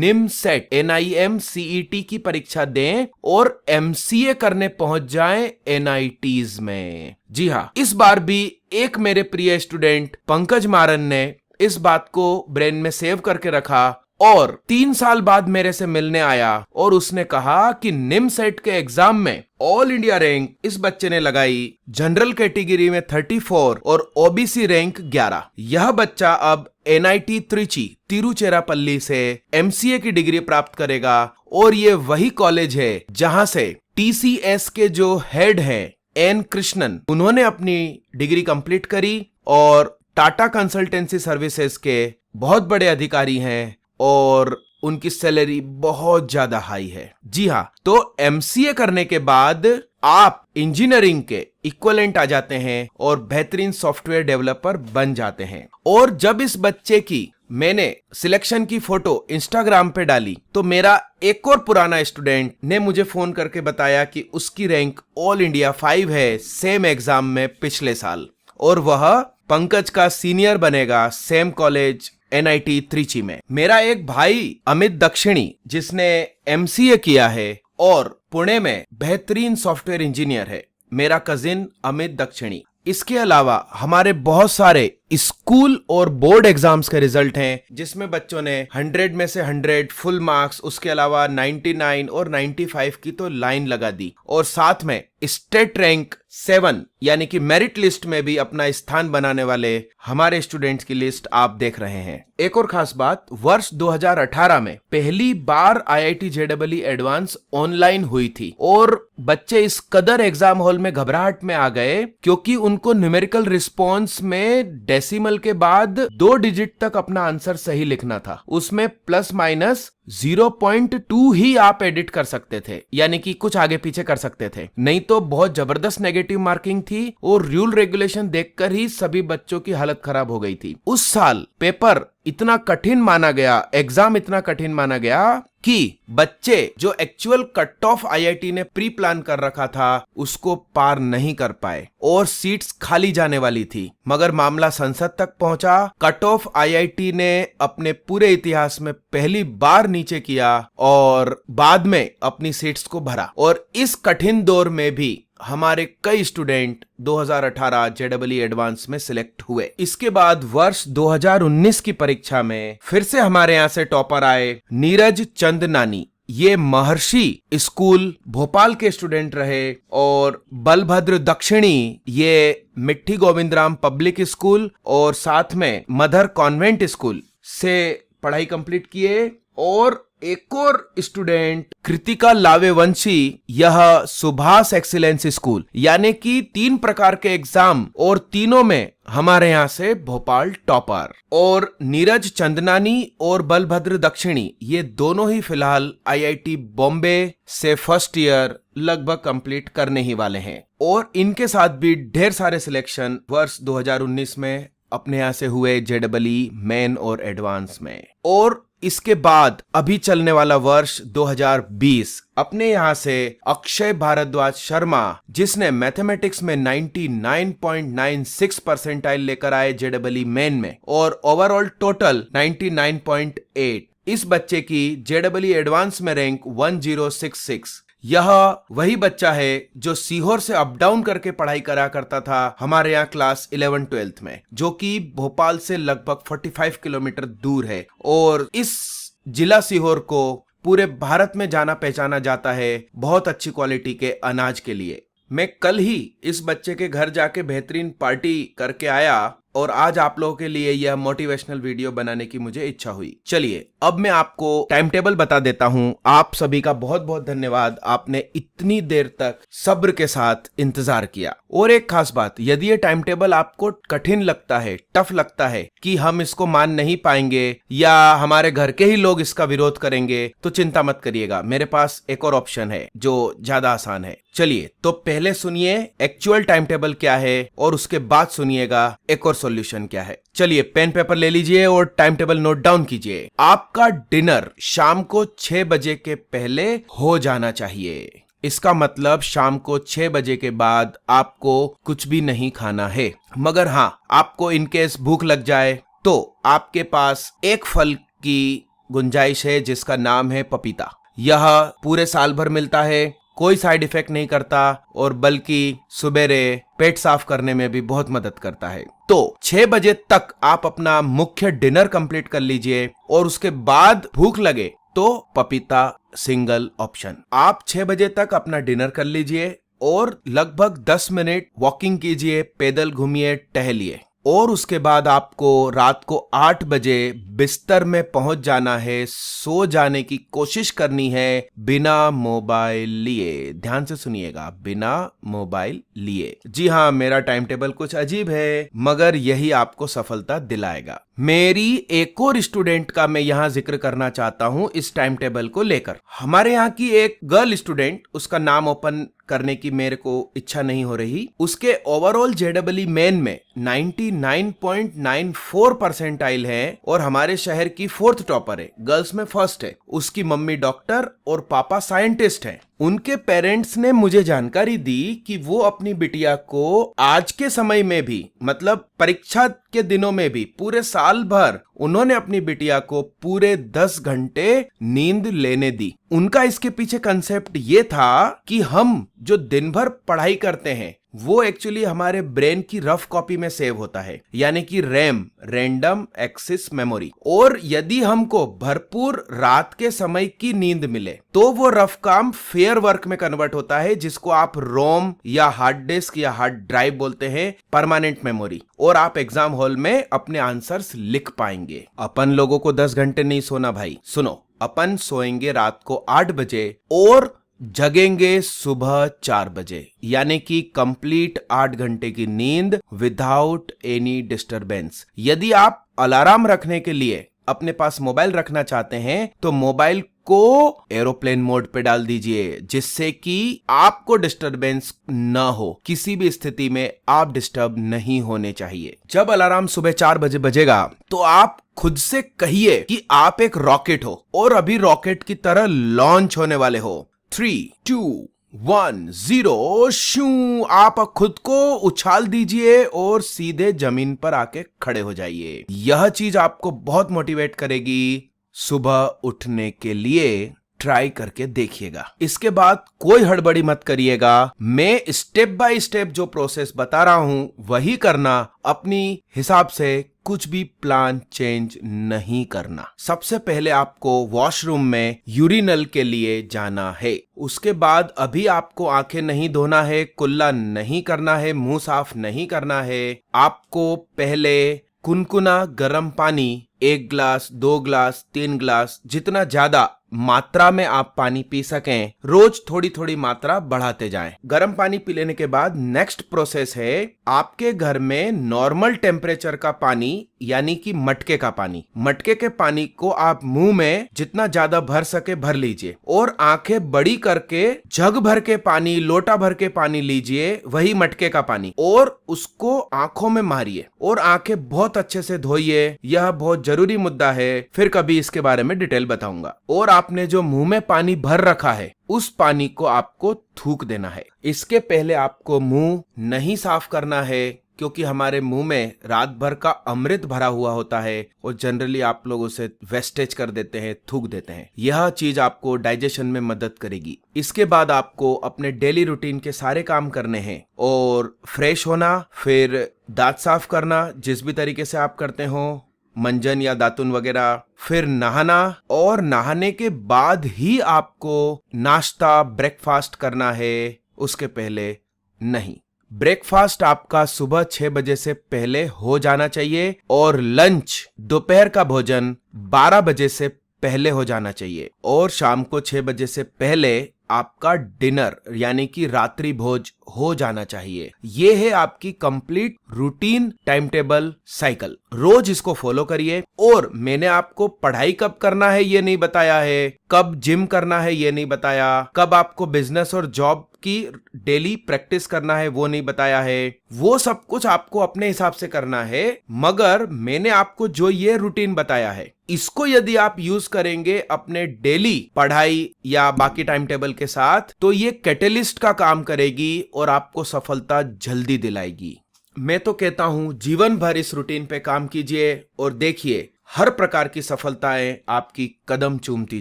NIMCET NIMCET की परीक्षा दें और MCA करने पहुंच जाएं NITs में। जी हाँ, इस बार भी एक मेरे प्रिय स्टूडेंट पंकज मारन ने इस बात को ब्रेन में सेव करके रखा और 3 साल बाद मेरे से मिलने आया और उसने कहा कि NIMCET के एग्जाम में ऑल इंडिया रैंक इस बच्चे ने लगाई, जनरल कैटेगरी में 34 और OBC रैंक 11। यह बच्चा अब NIT त्रिची तिरुचिरापल्ली से MCA की डिग्री प्राप्त करेगा और ये वही कॉलेज है जहां से TCS के जो हेड हैं N कृष्णन, उन्होंने अपनी डिग्री कंप्लीट करी और टाटा कंसल्टेंसी सर्विसेज के बहुत बड़े अधिकारी हैं और उनकी सैलरी बहुत ज्यादा हाई है। जी हाँ, तो MCA करने के बाद आप इंजीनियरिंग के इक्विवेलेंट आ जाते हैं और बेहतरीन सॉफ्टवेयर डेवलपर बन जाते हैं। और जब इस बच्चे की मैंने सिलेक्शन की फोटो इंस्टाग्राम पे डाली तो मेरा एक और पुराना स्टूडेंट ने मुझे फोन करके बताया कि उसकी रैंक ऑल इंडिया 5 है सेम एग्जाम में पिछले साल और वह पंकज का सीनियर बनेगा सेम कॉलेज NIT त्रिची में। मेरा एक भाई अमित दक्षिणी जिसने MCA किया है और पुणे में बेहतरीन सॉफ्टवेयर इंजीनियर है, मेरा कजिन अमित दक्षिणी। इसके अलावा हमारे बहुत सारे स्कूल और बोर्ड एग्जाम्स के रिजल्ट हैं जिसमें बच्चों ने 100 में से 100 फुल मार्क्स, उसके अलावा 99 और 95 की तो लाइन लगा दी और साथ में स्टेट रैंक 7 यानी कि मेरिट लिस्ट में भी अपना स्थान बनाने वाले हमारे स्टूडेंट्स की लिस्ट आप देख रहे हैं। एक और खास बात, वर्ष 2018 में पहली बार IIT JEE एडवांस ऑनलाइन हुई थी और बच्चे इस कदर एग्जाम हॉल में घबराहट में आ गए क्योंकि उनको न्यूमेरिकल रिस्पॉन्स में डेसिमल के बाद 2 डिजिट तक अपना आंसर सही लिखना था, उसमें प्लस माइनस 0.2 ही आप एडिट कर सकते थे, यानी कि कुछ आगे पीछे कर सकते थे, नहीं तो बहुत जबरदस्त नेगेटिव मार्किंग थी और रूल रेगुलेशन देखकर ही सभी बच्चों की हालत खराब हो गई थी। उस साल पेपर इतना कठिन माना गया, एग्जाम इतना कठिन माना गया कि बच्चे जो एक्चुअल कट ऑफ आईआईटी ने प्री प्लान कर रखा था उसको पार नहीं कर पाए और सीट्स खाली जाने वाली थी। मगर मामला संसद तक पहुंचा। कट ऑफ आईआईटी ने अपने पूरे इतिहास में पहली बार नीचे किया और बाद में अपनी सीट्स को भरा। और इस कठिन दौर में भी हमारे कई स्टूडेंट 2018 जेईई एडवांस में सिलेक्ट हुए। इसके बाद वर्ष 2019 की परीक्षा में फिर से हमारे यहां से टॉपर आए नीरज चंदनानी। ये महर्षि स्कूल भोपाल के स्टूडेंट रहे और बलभद्र दक्षिणी ये मिट्ठी गोविंदराम पब्लिक स्कूल और साथ में मदर कॉन्वेंट स्कूल से पढ़ाई कंप्लीट किए। और एक और स्टूडेंट कृतिका लावेवंशी, यह सुभाष एक्सीलेंस स्कूल, यानी कि 3 प्रकार के एग्जाम और तीनों में हमारे यहां से भोपाल टॉपर। और नीरज चंदनानी और बलभद्र दक्षिणी ये दोनों ही फिलहाल आईआईटी बॉम्बे से फर्स्ट ईयर लगभग कंप्लीट करने ही वाले हैं। और इनके साथ भी ढेर सारे सिलेक्शन वर्ष 2019 में अपने यहां से हुए जेईई मेन और एडवांस में। और इसके बाद अभी चलने वाला वर्ष 2020 अपने यहां से अक्षय भारद्वाज शर्मा, जिसने मैथमेटिक्स में 99.96 परसेंटाइल लेकर आए जेईई मेन में और ओवरऑल टोटल 99.8। इस बच्चे की जेईई एडवांस में रैंक 1066। यह वही बच्चा है जो सीहोर से अप डाउन करके पढ़ाई करा करता था हमारे यहाँ क्लास 11-12 में, जो कि भोपाल से लगभग 45 किलोमीटर दूर है। और इस जिला सीहोर को पूरे भारत में जाना पहचाना जाता है बहुत अच्छी क्वालिटी के अनाज के लिए। मैं कल ही इस बच्चे के घर जाके बेहतरीन पार्टी करके आया और आज आप लोगों के लिए यह मोटिवेशनल वीडियो बनाने की मुझे इच्छा हुई। चलिए अब मैं आपको टाइम टेबल बता देता हूं। आप सभी का बहुत बहुत धन्यवाद, आपने इतनी देर तक सब्र के साथ इंतजार किया। और एक खास बात, यदि ये टाइम टेबल आपको कठिन लगता है, टफ लगता है कि हम इसको मान नहीं पाएंगे या हमारे घर के ही लोग इसका विरोध करेंगे, तो चिंता मत करिएगा, मेरे पास एक और ऑप्शन है जो ज्यादा आसान है। चलिए तो पहले सुनिए एक्चुअल टाइम टेबल क्या है और उसके बाद सुनिएगा एक और सॉल्यूशन क्या है। चलिए पेन पेपर ले लीजिए और टाइम टेबल नोट डाउन कीजिए। आपका डिनर शाम को 6 बजे के पहले हो जाना चाहिए। इसका मतलब शाम को 6 बजे के बाद आपको कुछ भी नहीं खाना है। मगर हाँ, आपको इनकेस भूख लग जाए तो आपके पास एक फल की गुंजाइश है जिसका नाम है पपीता। यह पूरे साल भर मिलता है, कोई साइड इफेक्ट नहीं करता और बल्कि सुबेरे पेट साफ करने में भी बहुत मदद करता है। तो 6 बजे तक आप अपना मुख्य डिनर कंप्लीट कर लीजिए और उसके बाद भूख लगे तो पपीता सिंगल ऑप्शन। आप 6 बजे तक अपना डिनर कर लीजिए और लगभग 10 मिनट वॉकिंग कीजिए, पैदल घूमिए, टहलिए और उसके बाद आपको रात को 8 बजे बिस्तर में पहुंच जाना है, सो जाने की कोशिश करनी है बिना मोबाइल लिए। ध्यान से सुनिएगा, बिना मोबाइल लिए। जी हाँ, मेरा टाइम टेबल कुछ अजीब है मगर यही आपको सफलता दिलाएगा। मेरी एक और स्टूडेंट का मैं यहाँ जिक्र करना चाहता हूँ इस टाइम टेबल को लेकर। हमारे यहाँ की एक गर्ल स्टूडेंट, उसका नाम ओपन करने की मेरे को इच्छा नहीं हो रही, उसके ओवरऑल जेईई मेन में 99.94 परसेंटाइल है और हमारे शहर की 4th टॉपर है, गर्ल्स में फर्स्ट है। उसकी मम्मी डॉक्टर और पापा साइंटिस्ट हैं। उनके पेरेंट्स ने मुझे जानकारी दी कि वो अपनी बिटिया को आज के समय में भी, मतलब परीक्षा के दिनों में भी, पूरे साल भर उन्होंने अपनी बिटिया को पूरे 10 घंटे नींद लेने दी। उनका इसके पीछे कंसेप्ट ये था कि हम जो दिन भर पढ़ाई करते हैं वो एक्चुअली हमारे ब्रेन की रफ कॉपी में सेव होता है, यानी कि रैम, रैंडम एक्सेस मेमोरी। और यदि हमको भरपूर रात के समय की नींद मिले तो वो रफ काम फेयर वर्क में कन्वर्ट होता है, जिसको आप रोम या हार्ड डिस्क या हार्ड ड्राइव बोलते हैं, परमानेंट मेमोरी। और आप एग्जाम हॉल में अपने आंसर्स लिख पाएंगे। अपन लोगों को 10 घंटे नहीं सोना भाई, सुनो, अपन सोएंगे रात को 8 बजे और जगेंगे सुबह 4 बजे, यानी कि कंप्लीट 8 घंटे की नींद विदाउट एनी डिस्टरबेंस। यदि आप अलार्म रखने के लिए अपने पास मोबाइल रखना चाहते हैं तो मोबाइल को एरोप्लेन मोड पे डाल दीजिए, जिससे कि आपको डिस्टरबेंस न हो। किसी भी स्थिति में आप डिस्टर्ब नहीं होने चाहिए। जब अलार्म सुबह 4 बजे बजेगा तो आप खुद से कहिए कि आप एक रॉकेट हो और अभी रॉकेट की तरह लॉन्च होने वाले हो। 3, 2, 1, 0 शू। आप खुद को उछाल दीजिए और सीधे जमीन पर आके खड़े हो जाइए। यह चीज आपको बहुत मोटिवेट करेगी सुबह उठने के लिए। ट्राई करके देखिएगा। इसके बाद कोई हड़बड़ी मत करिएगा। मैं स्टेप बाय स्टेप जो प्रोसेस बता रहा हूं वही करना, अपनी हिसाब से कुछ भी प्लान चेंज नहीं करना। सबसे पहले आपको वॉशरूम में यूरिनल के लिए जाना है। उसके बाद अभी आपको आंखें नहीं धोना है, कुल्ला नहीं करना है, मुंह साफ नहीं करना है। आपको पहले कुनकुना गर्म पानी 1 गिलास, 2 गिलास, 3 गिलास, जितना ज्यादा मात्रा में आप पानी पी सकें, रोज थोड़ी थोड़ी मात्रा बढ़ाते जाएं। गर्म पानी पी लेने के बाद नेक्स्ट प्रोसेस है, आपके घर में नॉर्मल टेम्परेचर का पानी यानी कि मटके का पानी, मटके के पानी को आप मुंह में जितना ज्यादा भर सके भर लीजिए और आंखें बड़ी करके जग भर के पानी, लोटा भर के पानी लीजिए, वही मटके का पानी, और उसको आंखों में मारिए और आंखें बहुत अच्छे से धोइए। यह बहुत जरूरी मुद्दा है, फिर कभी इसके बारे में डिटेल बताऊंगा। और आपने जो मुंह में पानी भर रखा है उस पानी को आपको थूक देना है। इसके पहले आपको मुंह नहीं साफ करना है, क्योंकि हमारे मुंह में रात भर का अमृत भरा हुआ होता है और जनरली आप लोग उसे वेस्टेज कर देते हैं, थूक देते हैं। यह चीज आपको डाइजेशन में मदद करेगी। इसके बाद आपको अपने डेली रूटीन के सारे काम करने हैं और फ्रेश होना, फिर दांत साफ करना जिस भी तरीके से आप करते हो, मंजन या दातुन वगैरह, फिर नहाना, और नहाने के बाद ही आपको नाश्ता ब्रेकफास्ट करना है, उसके पहले नहीं। ब्रेकफास्ट आपका सुबह 6 बजे से पहले हो जाना चाहिए और लंच, दोपहर का भोजन 12 बजे से पहले हो जाना चाहिए और शाम को 6 बजे से पहले आपका डिनर यानी कि रात्रि भोज हो जाना चाहिए। ये है आपकी complete routine time table cycle. रोज इसको फॉलो करिए। और मैंने आपको पढ़ाई कब करना है ये नहीं बताया है, कब जिम करना है ये नहीं बताया, कब आपको बिजनेस और जॉब की डेली प्रैक्टिस करना है वो नहीं बताया है। वो सब कुछ आपको अपने हिसाब से करना है, मगर मैंने आपको जो ये रूटीन बताया है इसको यदि आप यूज करेंगे अपने डेली पढ़ाई या बाकी टाइम टेबल के साथ, तो ये कैटलिस्ट का काम करेगी और आपको सफलता जल्दी दिलाएगी। मैं तो कहता हूं जीवन भर इस रूटीन पे काम कीजिए और देखिए हर प्रकार की सफलताएं आपकी कदम चूमती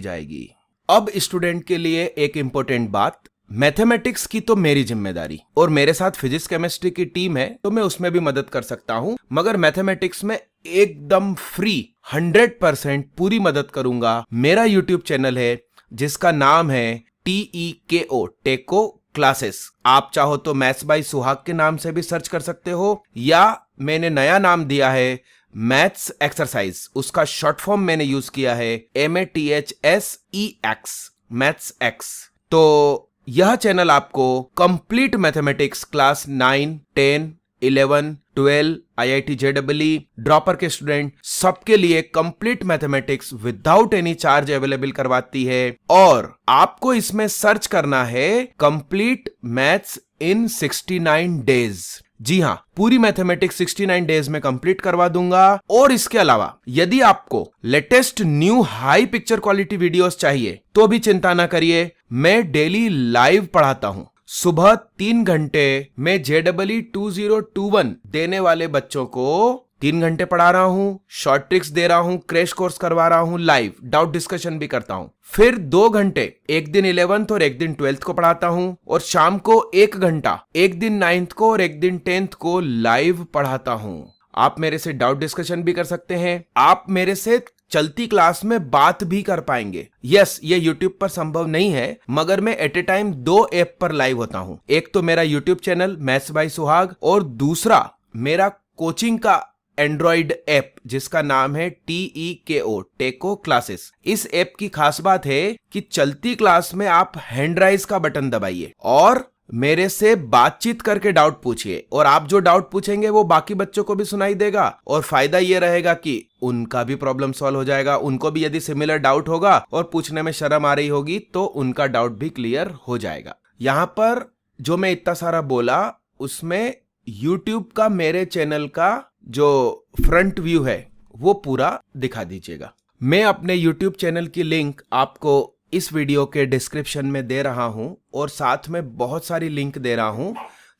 जाएगी। अब स्टूडेंट के लिए एक इंपॉर्टेंट बात, मैथमेटिक्स की तो मेरी जिम्मेदारी और मेरे साथ फिजिक्स केमिस्ट्री की टीम है तो मैं उसमें भी मदद कर सकता हूं, मगर मैथमेटिक्स में एकदम फ्री 100% पूरी मदद करूंगा। मेरा यूट्यूब चैनल है जिसका नाम है TEKO टेको क्लासेस। आप चाहो तो मैथ्स बाय सुहाग के नाम से भी सर्च कर सकते हो, या मैंने नया नाम दिया है मैथ्स एक्सरसाइज, उसका शॉर्ट फॉर्म मैंने यूज किया है MATHSEX, मैथ्स एक्स। तो यह चैनल आपको complete mathematics class 9, 10, 11, 12, IIT JEE, dropper के स्टूडेंट सबके लिए complete mathematics without any charge available करवाती है। और आपको इसमें सर्च करना है कंप्लीट मैथ्स इन 69 डेज। जी हाँ, पूरी मैथमेटिक्स 69 डेज में कंप्लीट करवा दूंगा। और इसके अलावा यदि आपको latest new high picture quality videos चाहिए तो भी चिंता ना करिए, मैं डेली लाइव पढ़ाता हूं। सुबह 3 घंटे में JEE 2021 देने वाले बच्चों को 3 घंटे पढ़ा रहा हूं, शॉर्ट ट्रिक्स दे रहा हूं, क्रैश कोर्स करवा रहा हूं, लाइव डाउट डिस्कशन भी करता हूं। फिर 2 घंटे एक दिन 11th और एक दिन 12th को पढ़ाता हूं, और शाम को 1 घंटा एक दिन 9th को और एक दिन 10th को लाइव पढ़ाता हूं। आप मेरे से डाउट डिस्कशन भी कर सकते हैं, आप मेरे से चलती क्लास में बात भी कर पाएंगे। यस, ये YouTube पर संभव नहीं है, मगर मैं एट ए टाइम 2 ऐप पर लाइव होता हूं। एक तो मेरा YouTube चैनल मैथ्स बाय सुहाग और दूसरा मेरा कोचिंग का एंड्रॉइड ऐप जिसका नाम है TEKO टेको क्लासेस। इस ऐप की खास बात है कि चलती क्लास में आप हैंड राइज का बटन दबाइए और मेरे से बातचीत करके डाउट पूछिए, और आप जो डाउट पूछेंगे वो बाकी बच्चों को भी सुनाई देगा, और फायदा ये रहेगा कि उनका भी प्रॉब्लम सॉल्व हो जाएगा। उनको भी यदि सिमिलर डाउट होगा और पूछने में शर्म आ रही होगी तो उनका डाउट भी क्लियर हो जाएगा। यहां पर जो मैं इतना सारा बोला उसमें YouTube का मेरे चैनल का जो फ्रंट व्यू है वो पूरा दिखा दीजिएगा। मैं अपने YouTube चैनल की लिंक आपको इस वीडियो के डिस्क्रिप्शन में दे रहा हूं, और साथ में बहुत सारी लिंक दे रहा हूं,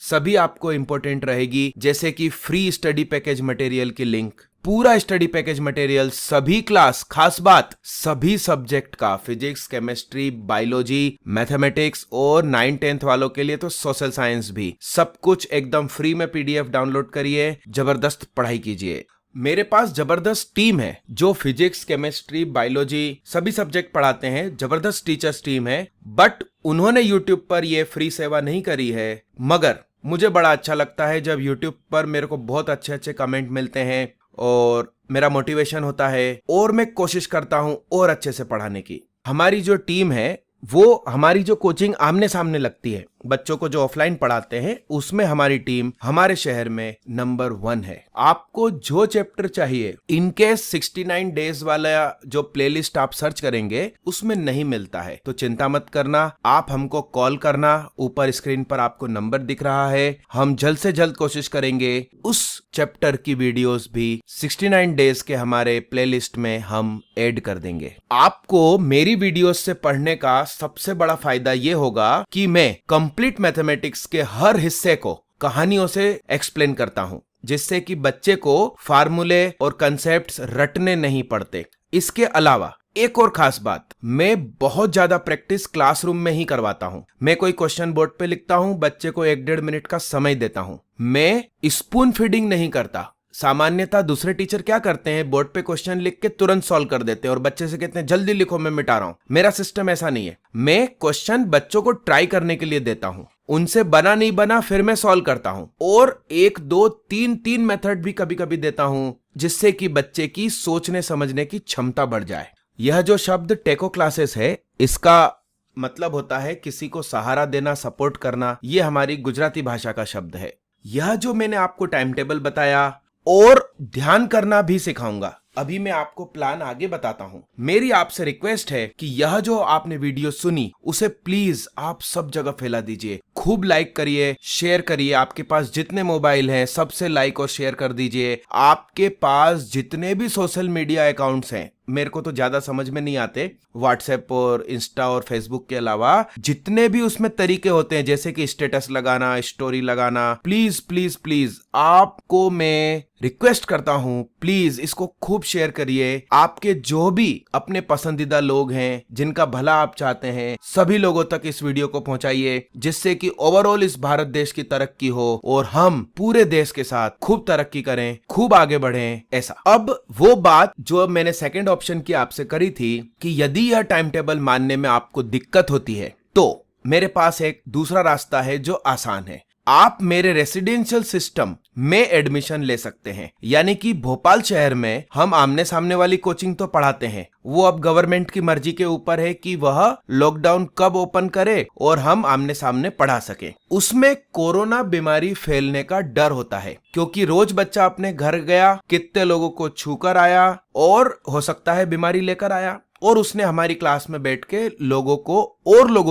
सभी आपको इंपॉर्टेंट रहेगी, जैसे कि फ्री स्टडी पैकेज मटेरियल की लिंक, पूरा स्टडी पैकेज मटेरियल, सभी क्लास, खास बात सभी सब्जेक्ट का, फिजिक्स, केमिस्ट्री, बायोलॉजी, मैथमेटिक्स, और 9th-10th वालों के लिए तो सोशल साइंस भी, सब कुछ एकदम फ्री में PDF डाउनलोड करिए, जबरदस्त पढ़ाई कीजिए। मेरे पास जबरदस्त टीम है जो फिजिक्स, केमिस्ट्री, बायोलॉजी सभी सब्जेक्ट पढ़ाते हैं, जबरदस्त टीचर्स टीम है, बट उन्होंने YouTube पर ये फ्री सेवा नहीं करी है। मगर मुझे बड़ा अच्छा लगता है जब YouTube पर मेरे को बहुत अच्छे अच्छे कमेंट मिलते हैं, और मेरा मोटिवेशन होता है, और मैं कोशिश करता हूं और अच्छे से पढ़ाने की। हमारी जो टीम है वो, हमारी जो कोचिंग आमने सामने लगती है, बच्चों को जो ऑफलाइन पढ़ाते हैं, उसमें हमारी टीम हमारे शहर में नंबर 1 है। आपको जो चैप्टर चाहिए, इनकेस 69 डेज वाला जो प्लेलिस्ट आप सर्च करेंगे उसमें नहीं मिलता है तो चिंता मत करना, आप हमको कॉल करना, ऊपर स्क्रीन पर आपको नंबर दिख रहा है। हम जल्द से जल्द कोशिश करेंगे उस चैप्टर की वीडियोस भी 69 डेज के हमारे प्लेलिस्ट में हम ऐड कर देंगे। आपको मेरी वीडियोस से पढ़ने का सबसे बड़ा फायदा ये होगा कि मैं कंप्लीट मैथमेटिक्स के हर हिस्से को कहानियों से एक्सप्लेन करता हूं, जिससे कि बच्चे को फार्मूले और कंसेप्ट्स रटने नहीं पड़ते। इसके अलावा एक और खास बात, मैं बहुत ज्यादा प्रैक्टिस क्लासरूम में ही करवाता हूं। मैं कोई क्वेश्चन बोर्ड पे लिखता हूं, बच्चे को 1-1.5 मिनट का समय देता हूं। मैं स्पून फीडिंग नहीं करता। सामान्यतः दूसरे टीचर क्या करते हैं, बोर्ड पे क्वेश्चन लिख के तुरंत सॉल्व कर देते हैं और बच्चे से कहते हैं जल्दी लिखो मैं मिटा रहा हूं। मेरा सिस्टम ऐसा नहीं है। मैं क्वेश्चन बच्चों को ट्राई करने के लिए देता हूं, उनसे बना नहीं बना फिर मैं सॉल्व करता हूं, और 1 2 3 मेथड भी कभी कभी देता हूं, जिससे कि बच्चे की सोचने समझने की क्षमता बढ़ जाए। यह जो शब्द टेको क्लासेस है, इसका मतलब होता है किसी को सहारा देना, सपोर्ट करना। यह हमारी गुजराती भाषा का शब्द है। यह जो मैंने आपको टाइम टेबल बताया और ध्यान करना भी सिखाऊंगा, अभी मैं आपको प्लान आगे बताता हूं। मेरी आपसे रिक्वेस्ट है कि यह जो आपने वीडियो सुनी उसे प्लीज आप सब जगह फैला दीजिए, खूब लाइक करिए, शेयर करिए। आपके पास जितने मोबाइल हैं सबसे लाइक और शेयर कर दीजिए। आपके पास जितने भी सोशल मीडिया अकाउंट्स हैं, मेरे को तो ज्यादा समझ में नहीं आते, व्हाट्सएप और इंस्टा और फेसबुक के अलावा जितने भी उसमें तरीके होते हैं, जैसे कि स्टेटस लगाना, स्टोरी लगाना, प्लीज प्लीज प्लीज आपको मैं रिक्वेस्ट करता हूं, प्लीज इसको खूब शेयर करिए। आपके जो भी अपने पसंदीदा लोग हैं, जिनका भला आप चाहते हैं, सभी लोगों तक इस वीडियो को पहुंचाइए, जिससे कि ओवरऑल इस भारत देश की तरक्की हो और हम पूरे देश के साथ खूब तरक्की करें, खूब आगे बढ़ें। ऐसा अब वो बात जो मैंने सेकंड ऑप्शन की आपसे करी थी कि यदि यह टाइम टेबल मानने में आपको दिक्कत होती है तो मेरे पास एक दूसरा रास्ता है जो आसान है। आप मेरे रेसिडेंशियल सिस्टम में एडमिशन ले सकते हैं, यानी कि भोपाल शहर में हम आमने सामने वाली कोचिंग तो पढ़ाते हैं, वो अब गवर्नमेंट की मर्जी के ऊपर है कि वह लॉकडाउन कब ओपन करे और हम आमने सामने पढ़ा सके। उसमें कोरोना बीमारी फैलने का डर होता है, क्योंकि रोज बच्चा अपने घर गया, कितने लोगों को छूकर आया और हो सकता है बीमारी लेकर आया, और उसने हमारी क्लास में बैठ के लोगों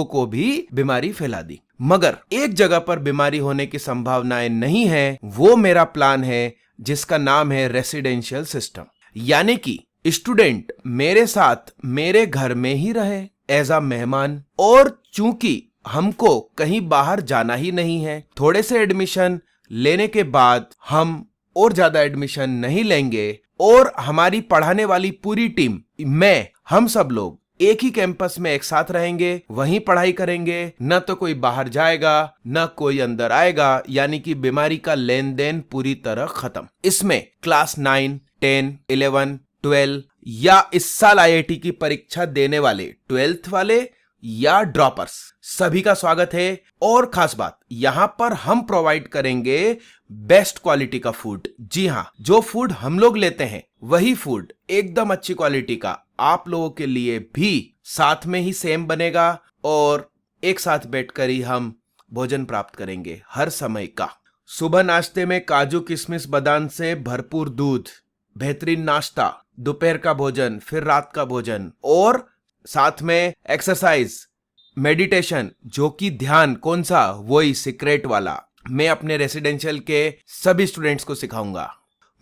को भी बीमारी फैला दी। मगर एक जगह पर बीमारी होने की संभावनाएं नहीं है, वो मेरा प्लान है जिसका नाम है रेसिडेंशियल सिस्टम, यानी कि स्टूडेंट मेरे साथ मेरे घर में ही रहे एज अ मेहमान, और चूंकि हमको कहीं बाहर जाना ही नहीं है, थोड़े से एडमिशन लेने के बाद हम और ज्यादा एडमिशन नहीं लेंगे, और हमारी पढ़ाने वाली पूरी टीम, हम सब लोग एक ही कैंपस में एक साथ रहेंगे, वहीं पढ़ाई करेंगे, न तो कोई बाहर जाएगा न कोई अंदर आएगा, यानी कि बीमारी का लेन देन पूरी तरह खत्म। इसमें क्लास 9, 10, 11, 12 या इस साल IIT की परीक्षा देने वाले 12th वाले या ड्रॉपर्स, सभी का स्वागत है। और खास बात, यहां पर हम प्रोवाइड करेंगे बेस्ट क्वालिटी का फूड। जी हां, जो फूड हम लोग लेते हैं वही फूड एकदम अच्छी क्वालिटी का आप लोगों के लिए भी साथ में ही सेम बनेगा, और एक साथ बैठकर ही हम भोजन प्राप्त करेंगे हर समय का। सुबह नाश्ते में काजू किशमिश बादाम से भरपूर दूध, बेहतरीन नाश्ता, दोपहर का भोजन, फिर रात का भोजन, और साथ में एक्सरसाइज, मेडिटेशन, जो कि ध्यान कौन सा, वही सीक्रेट वाला, मैं अपने रेसिडेंशियल के सभी स्टूडेंट्स को सिखाऊंगा।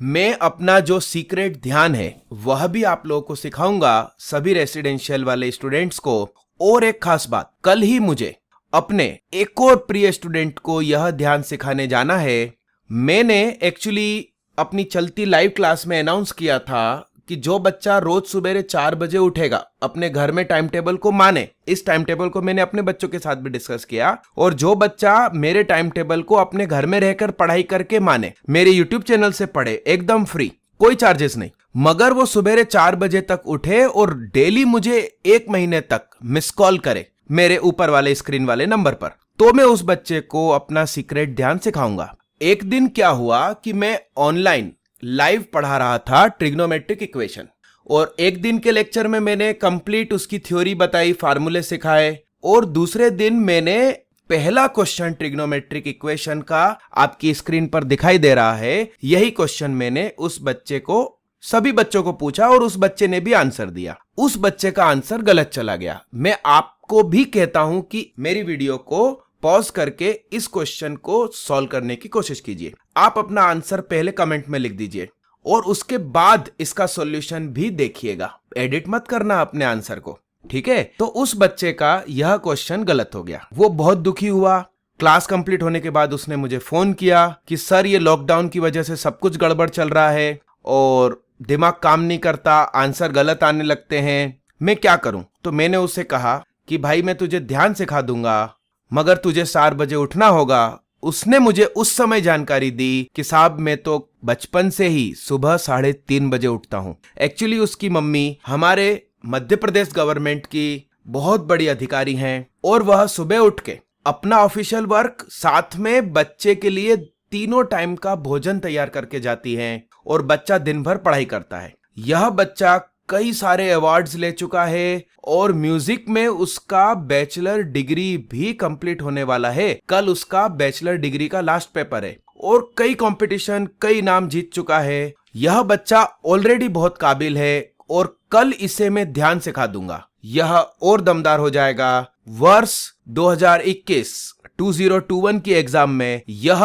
मैं अपना जो सीक्रेट ध्यान है वह भी आप लोगों को सिखाऊंगा, सभी रेसिडेंशियल वाले स्टूडेंट्स को। और एक खास बात, कल ही मुझे अपने एक और प्रिय स्टूडेंट को यह ध्यान सिखाने जाना है। मैंने एक्चुअली अपनी चलती लाइव क्लास में अनाउंस किया था कि जो बच्चा रोज सुबह 4 बजे उठेगा, अपने घर में टाइम टेबल को माने, इस टाइम टेबल को मैंने अपने बच्चों के साथ भी डिस्कस किया, और जो बच्चा मेरे टाइम टेबल को अपने घर में रहकर पढ़ाई करके माने, मेरे यूट्यूब चैनल से पढ़े, एकदम फ्री, कोई चार्जेस नहीं, मगर वो सुबह 4 बजे तक उठे और डेली मुझे 1 महीने तक मिस कॉल करे मेरे ऊपर वाले स्क्रीन वाले नंबर पर, तो मैं उस बच्चे को अपना सीक्रेट ध्यान सिखाऊंगा। एक दिन क्या हुआ कि मैं ऑनलाइन लाइव पढ़ा रहा था ट्रिग्नोमेट्रिक इक्वेशन, और एक दिन के लेक्चर में मैंने कंप्लीट उसकी थ्योरी बताई, फार्मूले सिखाए, और दूसरे दिन मैंने पहला क्वेश्चन ट्रिग्नोमेट्रिक इक्वेशन का आपकी स्क्रीन पर दिखाई दे रहा है, यही क्वेश्चन मैंने उस बच्चे को, सभी बच्चों को पूछा और उस बच्चे ने भी आंसर दिया। उस बच्चे का आंसर गलत चला गया। मैं आपको भी कहता हूं कि मेरी वीडियो को पॉज करके इस क्वेश्चन को सॉल्व करने की कोशिश कीजिए। आप अपना आंसर पहले कमेंट में लिख दीजिए और उसके बाद इसका सॉल्यूशन भी देखिएगा, एडिट मत करना अपने आंसर को, ठीक है। तो उस बच्चे का यह क्वेश्चन गलत हो गया, वो बहुत दुखी हुआ। क्लास कंप्लीट होने के बाद उसने मुझे फोन किया कि सर ये लॉकडाउन की वजह से सब कुछ गड़बड़ चल रहा है और दिमाग काम नहीं करता, आंसर गलत आने लगते हैं, मैं क्या करूं। तो मैंने उसे कहा कि भाई मैं तुझे ध्यान सिखा दूंगा, मगर तुझे 4 बजे उठना होगा। उसने मुझे उस समय जानकारी दी कि साहब मैं तो बचपन से ही सुबह 3:30 बजे उठता हूं। एक्चुअली उसकी मम्मी हमारे मध्य प्रदेश गवर्नमेंट की बहुत बड़ी अधिकारी हैं और वह सुबह उठ के अपना ऑफिशियल वर्क, साथ में बच्चे के लिए तीनों टाइम का भोजन तैयार करके जाती हैं और बच्चा दिन भर पढ़ाई करता है। यह बच्चा कई सारे अवार्ड्स ले चुका है और म्यूजिक में उसका बैचलर डिग्री भी कंप्लीट होने वाला है। कल उसका बैचलर डिग्री का लास्ट पेपर है और कई कंपटीशन, कई इनाम जीत चुका है। यह बच्चा ऑलरेडी बहुत काबिल है और कल इसे मैं ध्यान सिखा दूंगा, यह और दमदार हो जाएगा। वर्ष 2021 की एग्जाम में यह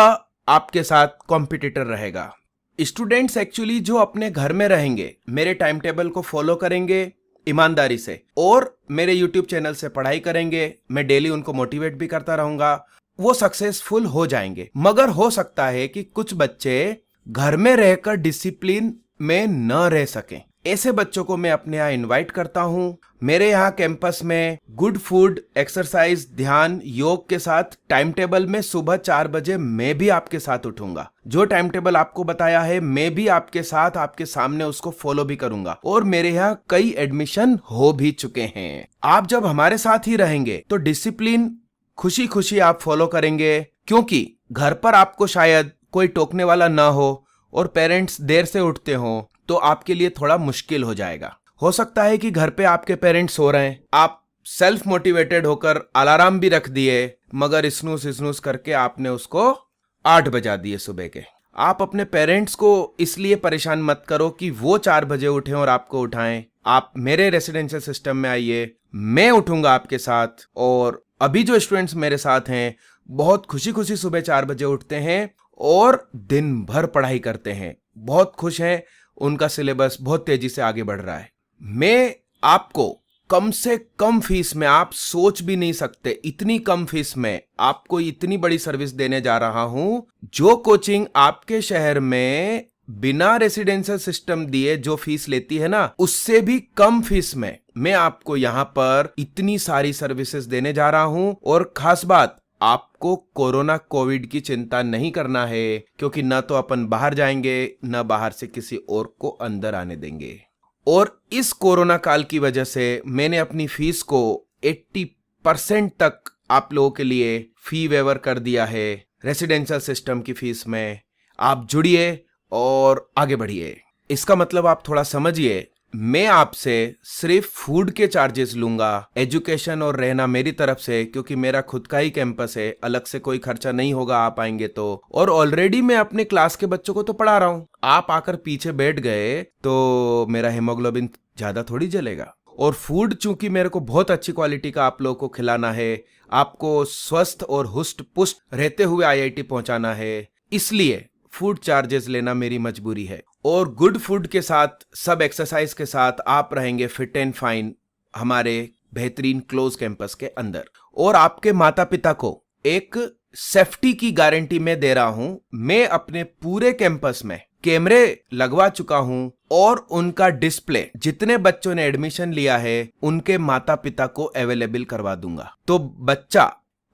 आपके साथ कॉम्पिटिटर रहेगा। स्टूडेंट्स एक्चुअली जो अपने घर में रहेंगे, मेरे टाइम टेबल को फॉलो करेंगे ईमानदारी से और मेरे यूट्यूब चैनल से पढ़ाई करेंगे, मैं डेली उनको मोटिवेट भी करता रहूंगा, वो सक्सेसफुल हो जाएंगे। मगर हो सकता है कि कुछ बच्चे घर में रहकर डिसिप्लिन में न रह सकें। ऐसे बच्चों को मैं अपने यहाँ इनवाइट करता हूँ। मेरे यहाँ कैंपस में गुड फूड, एक्सरसाइज, ध्यान, योग के साथ टाइम टेबल में सुबह 4 बजे मैं भी आपके साथ उठूंगा। जो टाइम टेबल आपको बताया है मैं भी आपके साथ, आपके सामने उसको फॉलो भी करूंगा और मेरे यहाँ कई एडमिशन हो भी चुके हैं। आप जब हमारे साथ ही रहेंगे तो डिसिप्लिन खुशी खुशी आप फॉलो करेंगे, क्योंकि घर पर आपको शायद कोई टोकने वाला ना हो और पेरेंट्स देर से उठते हो तो आपके लिए थोड़ा मुश्किल हो जाएगा। हो सकता है कि घर पे आपके पेरेंट्स सो रहे हैं, आप सेल्फ मोटिवेटेड होकर अलार्म भी रख दिए, मगर स्नूस करके आपने उसको 8 बजा दिए सुबह के। आप अपने पेरेंट्स को इसलिए परेशान मत करो कि वो 4 बजे उठें और आपको उठाएं। आप मेरे रेसिडेंशियल सिस्टम में आइए, मैं उठूंगा आपके साथ। और अभी जो स्टूडेंट्स मेरे साथ हैं बहुत खुशी खुशी सुबह 4 बजे उठते हैं और दिन भर पढ़ाई करते हैं, बहुत खुश हैं, उनका सिलेबस बहुत तेजी से आगे बढ़ रहा है। मैं आपको कम से कम फीस में, आप सोच भी नहीं सकते इतनी कम फीस में आपको इतनी बड़ी सर्विस देने जा रहा हूं। जो कोचिंग आपके शहर में बिना रेसिडेंशियल सिस्टम दिए जो फीस लेती है ना, उससे भी कम फीस में मैं आपको यहां पर इतनी सारी सर्विसेज देने जा रहा हूं। और खास बात, आपको कोरोना कोविड की चिंता नहीं करना है, क्योंकि न तो अपन बाहर जाएंगे न बाहर से किसी और को अंदर आने देंगे। और इस कोरोना काल की वजह से मैंने अपनी फीस को 80% तक आप लोगों के लिए फी वेवर कर दिया है रेसिडेंशियल सिस्टम की फीस में। आप जुड़िए और आगे बढ़िए। इसका मतलब आप थोड़ा समझिए, मैं आपसे सिर्फ फूड के चार्जेस लूंगा, एजुकेशन और रहना मेरी तरफ से, क्योंकि मेरा खुद का ही कैंपस है, अलग से कोई खर्चा नहीं होगा आप आएंगे तो। और ऑलरेडी मैं अपने क्लास के बच्चों को तो पढ़ा रहा हूँ, आप आकर पीछे बैठ गए तो मेरा हीमोग्लोबिन ज्यादा थोड़ी जलेगा। और फूड चूंकि मेरे को बहुत अच्छी क्वालिटी का आप लोगों को खिलाना है, आपको स्वस्थ और हुष्ट पुष्ट रहते हुए आईआईटी पहुंचाना है, इसलिए फूड चार्जेस लेना मेरी मजबूरी है। और गुड फूड के साथ, सब एक्सरसाइज के साथ आप रहेंगे फिट एंड फाइन हमारे बेहतरीन क्लोज कैंपस के अंदर। और आपके माता पिता को एक सेफ्टी की गारंटी मैं दे रहा हूं। मैं अपने पूरे कैंपस में कैमरे लगवा चुका हूं और उनका डिस्प्ले जितने बच्चों ने एडमिशन लिया है उनके माता पिता को अवेलेबल करवा दूंगा। तो बच्चा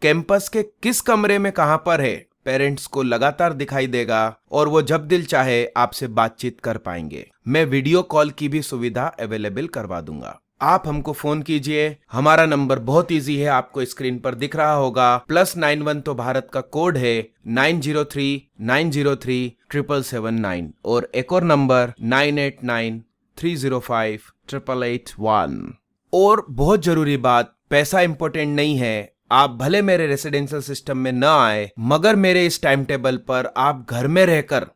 कैंपस के किस कमरे में कहां पर है, पेरेंट्स को लगातार दिखाई देगा और वो जब दिल चाहे आपसे बातचीत कर पाएंगे। मैं वीडियो कॉल की भी सुविधा अवेलेबल करवा दूंगा। आप हमको फोन कीजिए, हमारा नंबर बहुत इजी है, आपको स्क्रीन पर दिख रहा होगा। +91 तो भारत का कोड है, 9039037779 और एक और नंबर 9893058881। और बहुत जरूरी बात, पैसा इंपॉर्टेंट नहीं है। आप भले मेरे रेसिडेंशियल सिस्टम में न आए, मगर मेरे इस टाइम टेबल पर आप घर में रहकर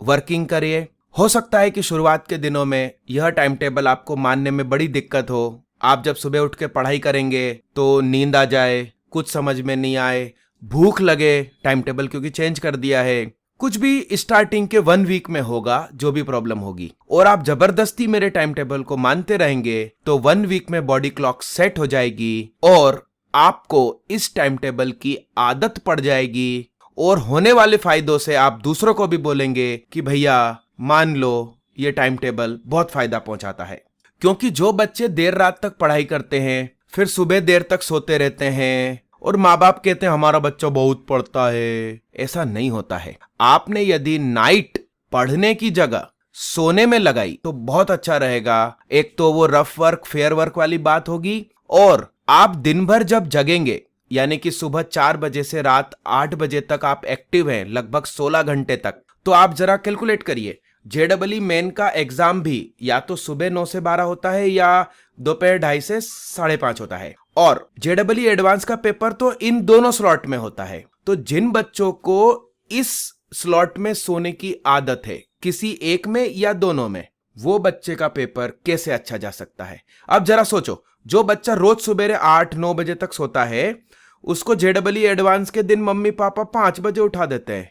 वर्किंग करिए। हो सकता है कि शुरुआत के दिनों में यह टाइम टेबल आपको मानने में बड़ी दिक्कत हो। आप जब सुबह उठ के पढ़ाई करेंगे तो नींद आ जाए, कुछ समझ में नहीं आए, भूख लगे, टाइम टेबल क्योंकि चेंज कर दिया है। कुछ भी स्टार्टिंग के 1 वीक में होगा, जो भी प्रॉब्लम होगी। और आप जबरदस्ती मेरे टाइम टेबल को मानते रहेंगे तो 1 वीक में बॉडी क्लॉक सेट हो जाएगी और आपको इस टाइम टेबल की आदत पड़ जाएगी। और होने वाले फायदों से आप दूसरों को भी बोलेंगे कि भैया मान लो ये टाइम टेबल बहुत फायदा पहुंचाता है। क्योंकि जो बच्चे देर रात तक पढ़ाई करते हैं, फिर सुबह देर तक सोते रहते हैं और माँ बाप कहते हैं हमारा बच्चा बहुत पढ़ता है, ऐसा नहीं होता है। आपने यदि नाइट पढ़ने की जगह सोने में लगाई तो बहुत अच्छा रहेगा। एक तो वो रफ वर्क फेयर वर्क वाली बात होगी, और आप दिन भर जब जगेंगे, यानी कि सुबह 4 बजे से रात 8 बजे तक आप एक्टिव हैं, लगभग 16 घंटे तक, तो आप जरा कैलकुलेट करिए। जेडबलई मेन का एग्जाम भी या तो सुबह 9 से 12 होता है या दोपहर 2:30 से 5:30 होता है, और जेडबलई एडवांस का पेपर तो इन दोनों स्लॉट में होता है। तो जिन बच्चों को इस स्लॉट में सोने की आदत है, किसी एक में या दोनों में, वो बच्चे का पेपर कैसे अच्छा जा सकता है। अब जरा सोचो, जो बच्चा रोज सुबह 8-9 बजे तक सोता है, उसको जेडबलई एडवांस के दिन मम्मी पापा 5 बजे उठा देते हैं,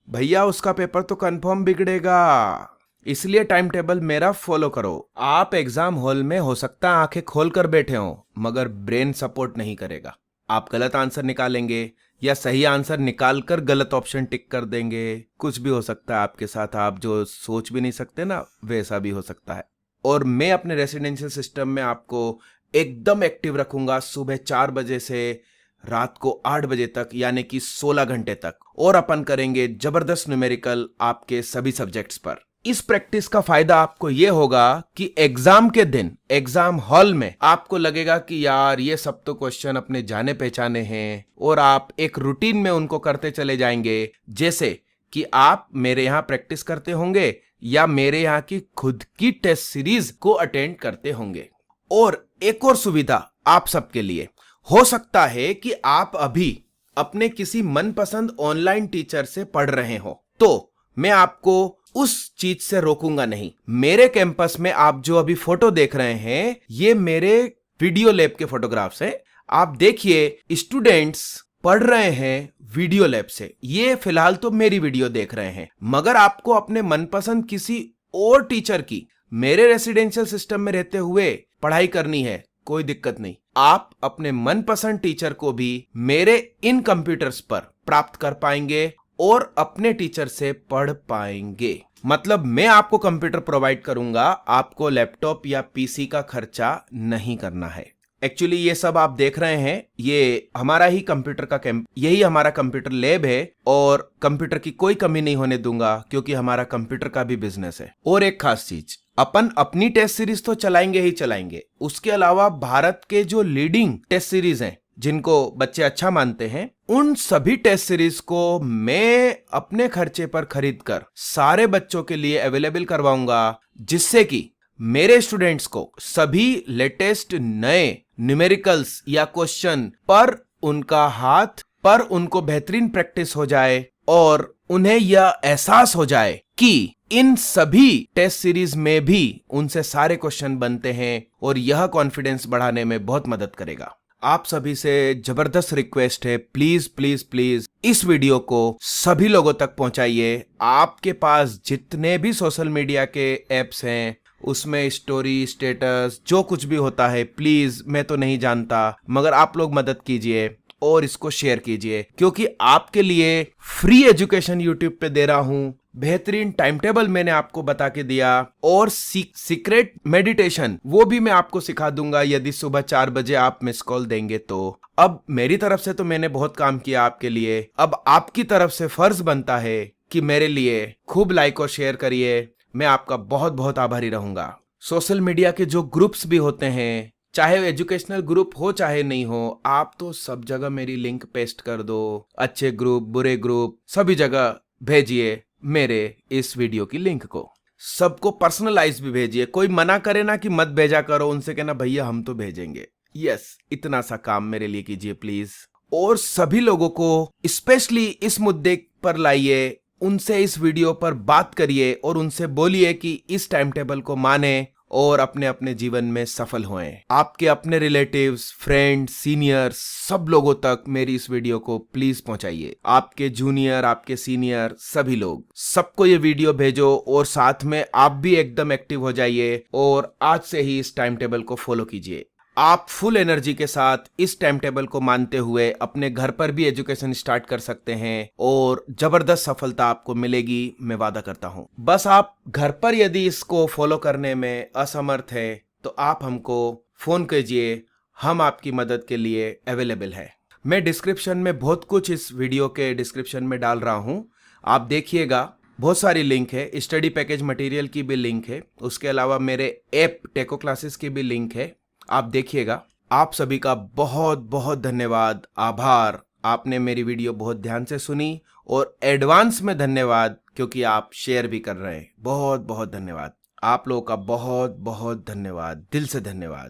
भैया उसका पेपर तो कंफर्म बिगड़ेगा। इसलिए टाइम टेबल मेरा फॉलो करो। आप एग्जाम हॉल में हो सकता है आंखें खोलकर बैठे हो, मगर ब्रेन सपोर्ट नहीं करेगा। आप गलत आंसर निकालेंगे या सही आंसर निकालकर गलत ऑप्शन टिक कर देंगे। कुछ भी हो सकता है आपके साथ, आप जो सोच भी नहीं सकते ना, वैसा भी हो सकता है। और मैं अपने रेसिडेंशियल सिस्टम में आपको एकदम एक्टिव रखूंगा, सुबह 4 बजे से रात को 8 बजे तक, यानी कि 16 घंटे तक। और अपन करेंगे जबरदस्त न्यूमेरिकल आपके सभी सब्जेक्ट्स पर। इस प्रैक्टिस का फायदा आपको यह होगा कि एग्जाम के दिन एग्जाम हॉल में आपको लगेगा कि यार ये सब तो क्वेश्चन अपने जाने पहचाने हैं, और आप एक रूटीन में उनको करते चले जाएंगे, जैसे कि आप मेरे यहां प्रैक्टिस करते होंगे या मेरे यहां की खुद की टेस्ट सीरीज को अटेंड करते होंगे। और एक और सुविधा आप सबके लिए, हो सकता है कि आप अभी अपने किसी मनपसंद ऑनलाइन टीचर से पढ़ रहे हो, तो मैं आपको उस चीज से रोकूंगा नहीं। मेरे कैंपस में आप जो अभी फोटो देख रहे हैं, ये मेरे वीडियो लैब के फोटोग्राफ्स हैं। आप देखिए, स्टूडेंट्स पढ़ रहे हैं वीडियो लैब से। ये फिलहाल तो मेरी वीडियो देख रहे हैं, मगर आपको अपने मनपसंद किसी और टीचर की मेरे रेसिडेंशियल सिस्टम में रहते हुए पढ़ाई करनी है, कोई दिक्कत नहीं। आप अपने मनपसंद टीचर को भी मेरे इन कंप्यूटर्स पर प्राप्त कर पाएंगे और अपने टीचर से पढ़ पाएंगे। मतलब मैं आपको कंप्यूटर प्रोवाइड करूंगा, आपको लैपटॉप या पीसी का खर्चा नहीं करना है। एक्चुअली ये सब आप देख रहे हैं, ये हमारा ही कंप्यूटर का यही हमारा कंप्यूटर लैब है, और कंप्यूटर की कोई कमी नहीं होने दूंगा, क्योंकि हमारा कंप्यूटर का भी बिजनेस है। और एक खास चीज, अपन अपनी टेस्ट सीरीज तो चलाएंगे ही चलाएंगे, उसके अलावा भारत के जो लीडिंग टेस्ट सीरीज हैं, जिनको बच्चे अच्छा मानते हैं, उन सभी टेस्ट सीरीज को मैं अपने खर्चे पर खरीद कर सारे बच्चों के लिए अवेलेबल करवाऊंगा, जिससे कि मेरे स्टूडेंट्स को सभी लेटेस्ट नए न्यूमेरिकल्स या क्वेश्चन पर उनका हाथ पर उनको बेहतरीन प्रैक्टिस हो जाए और उन्हें यह एहसास हो जाए कि इन सभी टेस्ट सीरीज में भी उनसे सारे क्वेश्चन बनते हैं और यह कॉन्फिडेंस बढ़ाने में बहुत मदद करेगा। आप सभी से जबरदस्त रिक्वेस्ट है, प्लीज प्लीज प्लीज इस वीडियो को सभी लोगों तक पहुंचाइए। आपके पास जितने भी सोशल मीडिया के एप्स हैं उसमें स्टोरी, स्टेटस, जो कुछ भी होता है, प्लीज, मैं तो नहीं जानता, मगर आप लोग मदद कीजिए और इसको शेयर कीजिए, क्योंकि आपके लिए फ्री एजुकेशन यूट्यूब पे दे रहा हूं। बेहतरीन टाइम टेबल मैंने आपको बता के दिया और सीक्रेट मेडिटेशन वो भी मैं आपको सिखा दूंगा यदि सुबह 4 बजे आप मिस कॉल देंगे तो। अब मेरी तरफ से तो मैंने बहुत काम किया आपके लिए, अब आपकी तरफ से फर्ज बनता है कि मेरे लिए खूब लाइक और शेयर करिए। मैं आपका बहुत बहुत आभारी रहूंगा। सोशल मीडिया के जो ग्रुप्स भी होते हैं, चाहे एजुकेशनल ग्रुप हो चाहे नहीं हो, आप तो सब जगह मेरी लिंक पेस्ट कर दो। अच्छे ग्रुप, बुरे ग्रुप, सभी जगह भेजिए मेरे इस वीडियो की लिंक को। सबको पर्सनलाइज भी भेजिए। कोई मना करे ना कि मत भेजा करो, उनसे कहना भैया हम तो भेजेंगे। यस, इतना सा काम मेरे लिए कीजिए प्लीज। और सभी लोगों को स्पेशली इस मुद्दे पर लाइए, उनसे इस वीडियो पर बात करिए और उनसे बोलिए कि इस टाइम टेबल को माने और अपने अपने जीवन में सफल होएं। आपके अपने रिलेटिव्स, फ्रेंड्स, सीनियर, सब लोगों तक मेरी इस वीडियो को प्लीज पहुंचाइए। आपके जूनियर, आपके सीनियर, सभी लोग, सबको ये वीडियो भेजो और साथ में आप भी एकदम एक्टिव हो जाइए और आज से ही इस टाइम टेबल को फॉलो कीजिए। आप फुल एनर्जी के साथ इस टाइम टेबल को मानते हुए अपने घर पर भी एजुकेशन स्टार्ट कर सकते हैं और जबरदस्त सफलता आपको मिलेगी, मैं वादा करता हूं। बस आप घर पर यदि इसको फॉलो करने में असमर्थ है तो आप हमको फोन कीजिए, हम आपकी मदद के लिए अवेलेबल है। मैं डिस्क्रिप्शन में बहुत कुछ इस वीडियो के डिस्क्रिप्शन में डाल रहा हूं, आप देखिएगा। बहुत सारी लिंक है, स्टडी पैकेज मटेरियल की भी लिंक है, उसके अलावा मेरे ऐप टेको क्लासेस की भी लिंक है, आप देखिएगा। आप सभी का बहुत बहुत धन्यवाद, आभार। आपने मेरी वीडियो बहुत ध्यान से सुनी और एडवांस में धन्यवाद क्योंकि आप शेयर भी कर रहे हैं। बहुत बहुत धन्यवाद। आप लोगों का बहुत बहुत धन्यवाद, दिल से धन्यवाद।